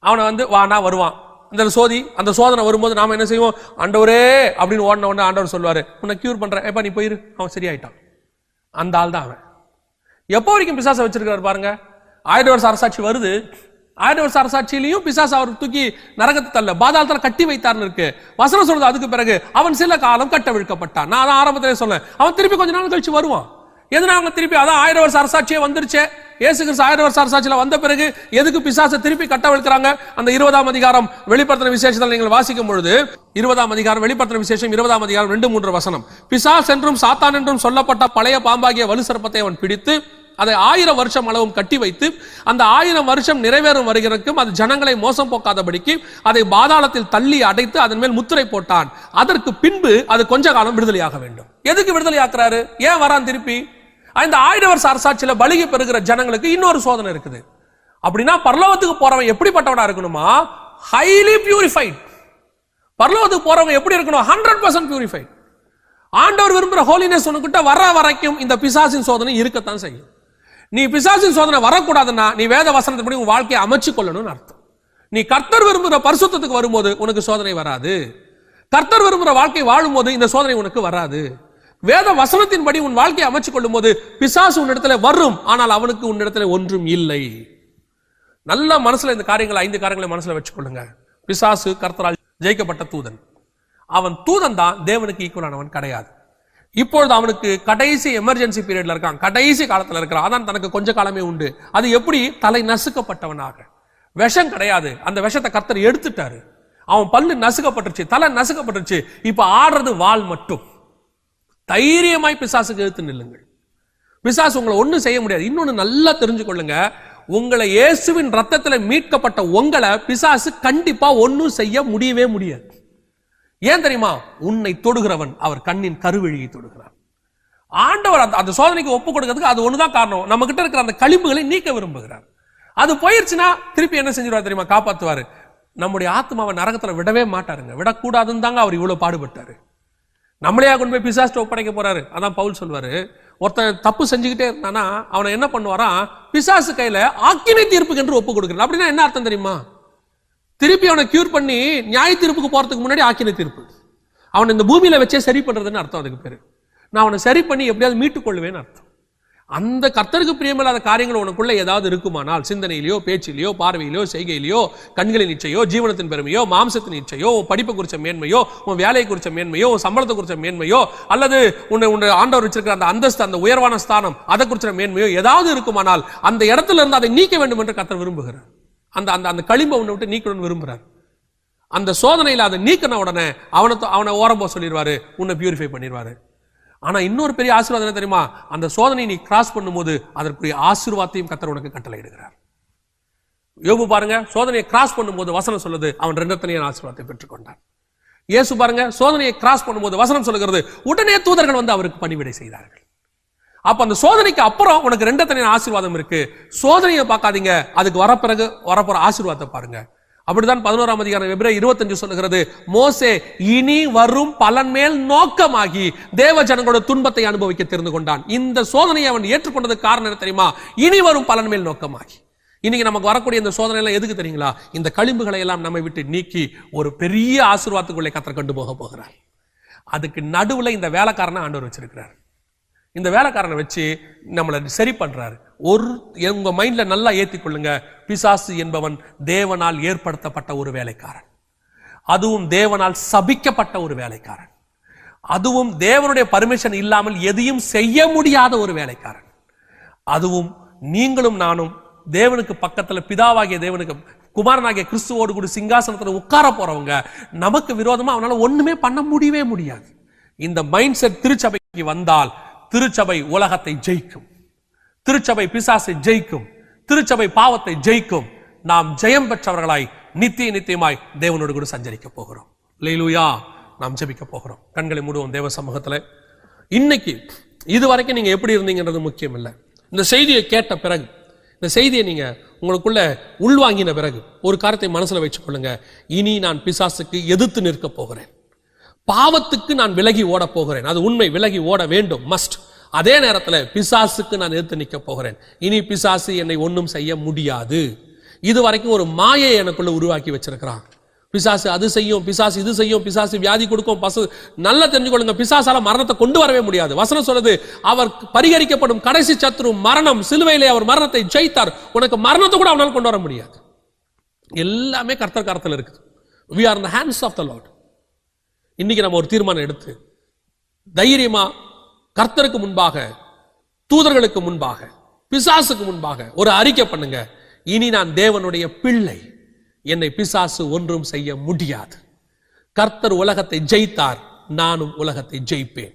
அவனை வந்து வானா வருவான். அந்த சோதனை வரும்போது நாம என்ன செய்வோம்? ஆண்டவரே அப்படின்னு ஓடின உடனே ஆண்டவர் சொல்லுவாரு, உன்னை கியூர் பண்றேன், எப்ப நீ போயிரு, அவன் சரியாயிட்டான். அந்த ஆள் தான் அவன். எப்போ வரைக்கும் பிசாசை வச்சிருக்காரு பாருங்க. 1000 வருஷ அரசாட்சி வருது. 1000 வருஷ அரசாட்சியிலையும் பிசாசு அவர் தூக்கி நரகத்தை தள்ள பாதாளத்துல கட்டி வைத்தார்னு இருக்கு வசனம் சொல்றது. அதுக்கு பிறகு அவன் சில காலம் கட்டவிழ்க்கப்பட்டான். நான் ஆரம்பத்திலே சொன்னேன், அவன் திருப்பி கொஞ்ச நாள் கழிச்சு வருவான். எதனால திருப்பி? அதான் 1000 வருஷ அரசாட்சியே வந்துருச்சே. இயேசு கிறிஸ்து 1000 வருஷ அரசாட்சியில வந்த பிறகு எதுக்கு பிசாசை திருப்பி கட்டவிழ்க்கிறாங்க? அந்த 20ஆம் அதிகாரம் வெளிப்படுத்தின விசேஷத்தில் நீங்கள் வாசிக்கும் பொழுது, 20ஆம் அதிகாரம் வெளிப்படுத்தின விசேஷம் 20ஆம் அதிகாரம் 2-3 வசனம், பிசாஸ் என்றும் சாத்தான் என்றும் சொல்லப்பட்ட பழைய பாம்பாகிய வலு சர்ப்பத்தை அவன் பிடித்து அதை 1000 வருஷம் அளவும் கட்டி வைத்து அந்த 1000 வருஷம் நிறைவேறும் வருகிறதுக்கும் அது ஜனங்களை மோசம் போக்காதபடிக்கு அதை பாதாளத்தில் தள்ளி அடைத்து அதன் மேல் முத்திரை போட்டான். அதற்கு பின்பு அது கொஞ்ச காலம் விடுதலையாக வேண்டும். எதுக்கு விடுதலையாக்குறாரு? ஏன் வரான் திருப்பி? இந்த 1000 வருஷ அரசாட்சியில பலிகை பெறுகிற ஜனங்களுக்கு இன்னொரு சோதனை இருக்குது. அப்படின்னா பரலோகத்துக்கு போறவன் எப்படிப்பட்டவனா இருக்கணுமா? Highly purified. பரலோகத்துக்கு போறவங்க எப்படி இருக்கணும்? 100% பியூரிஃபைட். ஆண்டவர் விரும்புற ஹோலினஸ் உனக்கிட்ட வர வரைக்கும் இந்த பிசாசின் சோதனை இருக்கத்தான் செய்யும். நீ பிசாசின் சோதனை வரக்கூடாதுன்னா நீ வேத வசனத்தின்படி உன் வாழ்க்கையை அமைச்சு கொள்ளணும்னு அர்த்தம். நீ கர்த்தர் விரும்புகிற பரிசுத்தத்துக்கு வரும்போது உனக்கு சோதனை வராது. கர்த்தர் விரும்புகிற வாழ்க்கை வாழும் போது இந்த சோதனை உனக்கு வராது. வேத வசனத்தின்படி உன் வாழ்க்கையை அமைச்சு கொள்ளும் போது பிசாசு உன்னிடத்துல வரும், ஆனால் அவனுக்கு உன்னிடத்துல ஒன்றும் இல்லை. நல்ல மனசுல இந்த காரியங்களை 5 காரியங்களை மனசுல வச்சுக்கொள்ளுங்க. பிசாசு கர்த்தரால் ஜெயிக்கப்பட்ட தூதன். அவன் தூதன் தான், தேவனுக்கு ஈக்குவலானவன் கிடையாது. இப்பொழுது அவனுக்கு கடைசி எமர்ஜென்சி பீரியட்ல இருக்கான், கடைசி காலத்துல இருக்கிறான். அதான் தனக்கு கொஞ்ச காலமே உண்டு. அது எப்படி? தலை நசுக்கப்பட்டவனாக. விஷம் கிடையாது, அந்த விஷத்தை கர்த்தர் எடுத்துட்டாரு. அவன் பல்லு நசுக்கப்பட்டுருச்சு, தலை நசுக்கப்பட்டுருச்சு. இப்ப ஆடுறது வாள் மட்டும். தைரியமாய் பிசாசுக்கு எடுத்து நில்லுங்கள். பிசாசு உங்களை ஒண்ணும் செய்ய முடியாது. இன்னொன்னு நல்லா தெரிஞ்சு கொள்ளுங்க, உங்களை இயேசுவின் ரத்தத்துல மீட்கப்பட்ட உங்களை பிசாசு கண்டிப்பா ஒன்னும் செய்ய முடியவே முடியாது. ஏன் தெரியுமா? உன்னை தொடுகிறவன் அவர் கண்ணின் கருவழியை தொடுகிறார். ஆண்டவர் அந்த சோதனைக்கு ஒப்பு கொடுக்கிறதுக்கு அது ஒண்ணுதான் காரணம். நம்ம கிட்ட இருக்கிற அந்த களிம்புகளை நீக்க விரும்புகிறார். அது போயிருச்சுன்னா திருப்பி என்ன செஞ்சிருவார் தெரியுமா? காப்பாத்துவாரு. நம்முடைய ஆத்மாவை நரகத்துல விடவே மாட்டாருங்க. விடக்கூடாதுன்னு தாங்க அவர் இவ்வளவு பாடுபட்டாரு. நம்மளையா கொண்டு போய் பிசாசு ஒப்படைக்க போறாரு. அதான் பவுல் சொல்வாரு, ஒருத்தன் தப்பு செஞ்சுக்கிட்டே இருந்தானா அவனை என்ன பண்ணுவாராம்? பிசாசு கையில ஆக்கினை தீர்ப்புக்கு என்று ஒப்பு கொடுக்கிறார். அப்படின்னா என்ன அர்த்தம் தெரியுமா? திருப்பி அவனை கியூர் பண்ணி நியாய தீர்ப்புக்கு போறதுக்கு முன்னாடி ஆக்கினை தீர்ப்பு. அவனை இந்த பூமியில வச்சே சரி பண்றதுன்னு அர்த்தம். அதுக்கு பேரு நான் அவனை சரி பண்ணி எப்படியாவது மீட்டுக் கொள்வேன்னு அர்த்தம். அந்த கர்த்தருக்கு பிரியமில்லாத காரியங்கள் உனக்குள்ள ஏதாவது இருக்குமானால், சிந்தனையிலையோ பேச்சிலையோ பார்வையிலையோ செய்கையிலையோ கண்களின் இச்சையோ ஜீவனத்தின் பெருமையோ மாம்சத்தின் இச்சையோ படிப்பு குறிச்ச மேன்மையோ உன் வேலையை குறிச்ச மேன்மையோ சம்பளத்தை குறிச்ச மேன்மையோ அல்லது உன்னை ஆண்டவர் வச்சிருக்கிற அந்த அந்தஸ்து அந்த உயர்வான ஸ்தானம் அதை குறிச்ச மேன்மையோ ஏதாவது இருக்குமானால் அந்த இடத்துல இருந்து அதை நீக்க வேண்டும் என்று கர்த்தர் விரும்புகிறார். அந்த அந்த களிம்பை உன்னை விட்டு நீக்கணும்னு விரும்புகிறார். அந்த சோதனையில் அதை நீக்கின உடனே அவனை ஓரம்போ சொல்லிடுவாரு, உன்னை பியூரிஃபை பண்ணிடுவாரு. ஆனா இன்னொரு பெரிய ஆசீர்வாதம் என்ன தெரியுமா? அந்த சோதனை நீ கிராஸ் பண்ணும்போது அதற்குரிய ஆசீர்வாதத்தையும் கர்த்தர் உனக்கு கட்டளையிடுகிறார். யோபு பாருங்க, சோதனையை கிராஸ் பண்ணும்போது வசனம் சொல்லுது அவன் 2 தனியான ஆசீர்வாதத்தை பெற்றுக்கொண்டான். இயேசு பாருங்க, சோதனையை கிராஸ் பண்ணும்போது வசனம் சொல்லுகிறது உடனே தூதர்கள் வந்து அவருக்கு பணிவிடை செய்தார்கள். அப்ப அந்த சோதனைக்கு அப்புறம் உனக்கு 2 தனியான ஆசீர்வாதம் இருக்கு. சோதனையை பார்க்காதீங்க, அதுக்கு வரப்போற ஆசீர்வாதத்தை பாருங்க. அப்படித்தான் 11ஆம் அதிகாரம் எபிரேயர் 25 சொல்லுகிறது, மோசே இனி வரும் பலன் மேல் நோக்கமாகி தேவ ஜனங்களோட துன்பத்தை அனுபவிக்க தெரிந்து கொண்டான். இந்த சோதனையை அவன் ஏற்றுக்கொண்டதுக்கு காரணம் என்ன தெரியுமா? இனி வரும் பலன் மேல் நோக்கமாகி. இன்னைக்கு நமக்கு வரக்கூடிய இந்த சோதனை எல்லாம் எதுக்கு தெரியுங்களா? இந்த களிம்புகளை எல்லாம் நம்மை விட்டு நீக்கி ஒரு பெரிய ஆசீர்வாதத்துக்குள்ளே கர்த்தர் கொண்டு போகிறார். அதுக்கு நடுவுல இந்த வேலைக்காரனை ஆண்டவர் வச்சிருக்கிறார். இந்த வேலைக்காரனை வச்சு நம்மளை சரி பண்றாரு. உங்க மைண்ட்ல நல்லா ஏத்திக்கொள்ளுங்க, பிசாசு என்பவன் தேவனால் ஏற்படுத்தப்பட்ட ஒரு வேலைக்காரன், அதுவும் தேவனால் சபிக்கப்பட்ட ஒரு வேலைக்காரன், அதுவும் தேவனுடைய பர்மிஷன் இல்லாமல் எதையும் செய்ய முடியாத ஒரு வேலைக்காரன், அதுவும் நீங்களும் நானும் தேவனுக்கு பக்கத்துல பிதாவாகிய தேவனுக்கு குமாரனாகிய கிறிஸ்துவோடு கூட சிங்காசனத்தில் உட்கார போறவங்க. நமக்கு விரோதமா அவனால ஒண்ணுமே பண்ண முடியவே முடியாது. இந்த மைண்ட் செட் திருச்சபைக்கு வந்தால் திருச்சபை உலகத்தை ஜெயிக்கும், திருச்சபை பிசாசை ஜெயிக்கும், திருச்சபை பாவத்தை ஜெயிக்கும். நாம் ஜெயம் பெற்றவர்களாய் நித்தியமாய் தேவனோடு கூட சஞ்சரிக்க போகிறோம். அல்லேலூயா. நாம் ஜெபிக்க போகிறோம். கண்களை மூடுவோம் தேவ சமூகத்துல. இன்னைக்கு இதுவரைக்கும் நீங்க எப்படி இருந்தீங்கன்றது முக்கியம் இல்லை. இந்த செய்தியை கேட்ட பிறகு, இந்த செய்தியை நீங்க உங்களுக்குள்ள உள்வாங்கின பிறகு ஒரு காரியத்தை மனசுல வச்சுக்கொள்ளுங்க. இனி நான் பிசாசுக்கு எதிர்த்து நிற்க போகிறேன், பாவத்துக்கு நான் விலகி ஓட போகிறேன். அது உண்மை, விலகி ஓட வேண்டும், மஸ்ட். அதே நேரத்தில் பிசாசுக்கு நான் எதிர்த்து நிற்க போகிறேன். இனி பிசாசு என்னை ஒன்றும் செய்ய முடியாது. இதுவரைக்கும் ஒரு மாயை எனக்குள்ள உருவாக்கி வச்சிருக்கிறான். பிசாசு அது செய்யும், பிசாசு இது செய்யும், பிசாசு வியாதி கொடுக்கும். நல்லா தெரிஞ்சுக்கொள்ளுங்க, பிசாசால மரணத்தை கொண்டு வரவே முடியாது. வசனம் சொல்லுது, அவர் பரிகரிக்கப்படும் கடைசி சத்துரு மரணம். சிலுவையிலே அவர் மரணத்தை ஜெயித்தார். உனக்கு மரணத்தை கூட அவனால் கொண்டு வர முடியாது. எல்லாமே கர்த்தர் கரத்தில் இருக்குது. we are in the hands of the Lord. இன்னைக்கு நம்ம ஒரு தீர்மானம் எடுத்து தைரியமா கர்த்தருக்கு முன்பாக, தூதர்களுக்கு முன்பாக, பிசாசுக்கு முன்பாக ஒரு அறிக்கை பண்ணுங்க. இனி நான் தேவனுடைய பிள்ளை, என்னை பிசாசு ஒன்றும் செய்ய முடியாது. கர்த்தர் உலகத்தை ஜெயித்தார், நானும் உலகத்தை ஜெயிப்பேன்.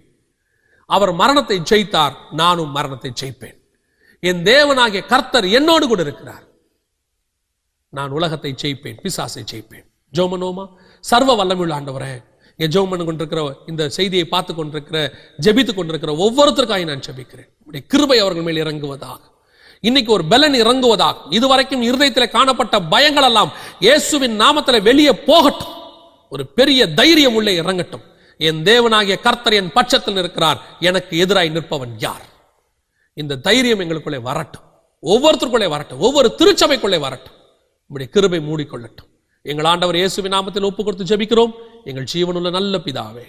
அவர் மரணத்தை ஜெயித்தார், நானும் மரணத்தை ஜெயிப்பேன். என் தேவனாகிய கர்த்தர் என்னோடு கூட இருக்கிறார். நான் உலகத்தை ஜெயிப்பேன், பிசாசை ஜெயிப்பேன். ஜெபமனோமா, சர்வ வல்லமையுள்ள ஆண்டவரே, ஜெபம் பண்ணி கொண்டிருக்கிற, இந்த செய்தியை பார்த்து கொண்டிருக்கிற, ஜெபித்துக் கொண்டிருக்கிற ஒவ்வொருத்தருக்காக நான் ஜெபிக்கிறேன். உடைய கிருபை அவர்கள் மேல் இறங்குவதாக, இன்னைக்கு ஒரு பலன் இறங்குவதாக. இதுவரைக்கும் இருதயத்தில் காணப்பட்ட பயங்கள் எல்லாம் இயேசுவின் நாமத்தில் வெளியே போகட்டும். ஒரு பெரிய தைரியம் உள்ளே இறங்கட்டும். என் தேவனாகிய கர்த்தர் என் பட்சத்தில் இருக்கிறார், எனக்கு எதிராய் நிற்பவன் யார்? இந்த தைரியம் எங்களுக்குள்ளே வரட்டும், ஒவ்வொருத்தருக்குள்ளே வரட்டும், ஒவ்வொரு திருச்சபைக்குள்ளே வரட்டும். உடைய கிருபை மூடிக்கொள்ளட்டும். எங்கள் ஆண்டவர் இயேசுவின் நாமத்தில் ஒப்பு கொடுத்து ஜெபிக்கிறோம், எங்கள் ஜீவனுள்ள நல்ல பிதாவே.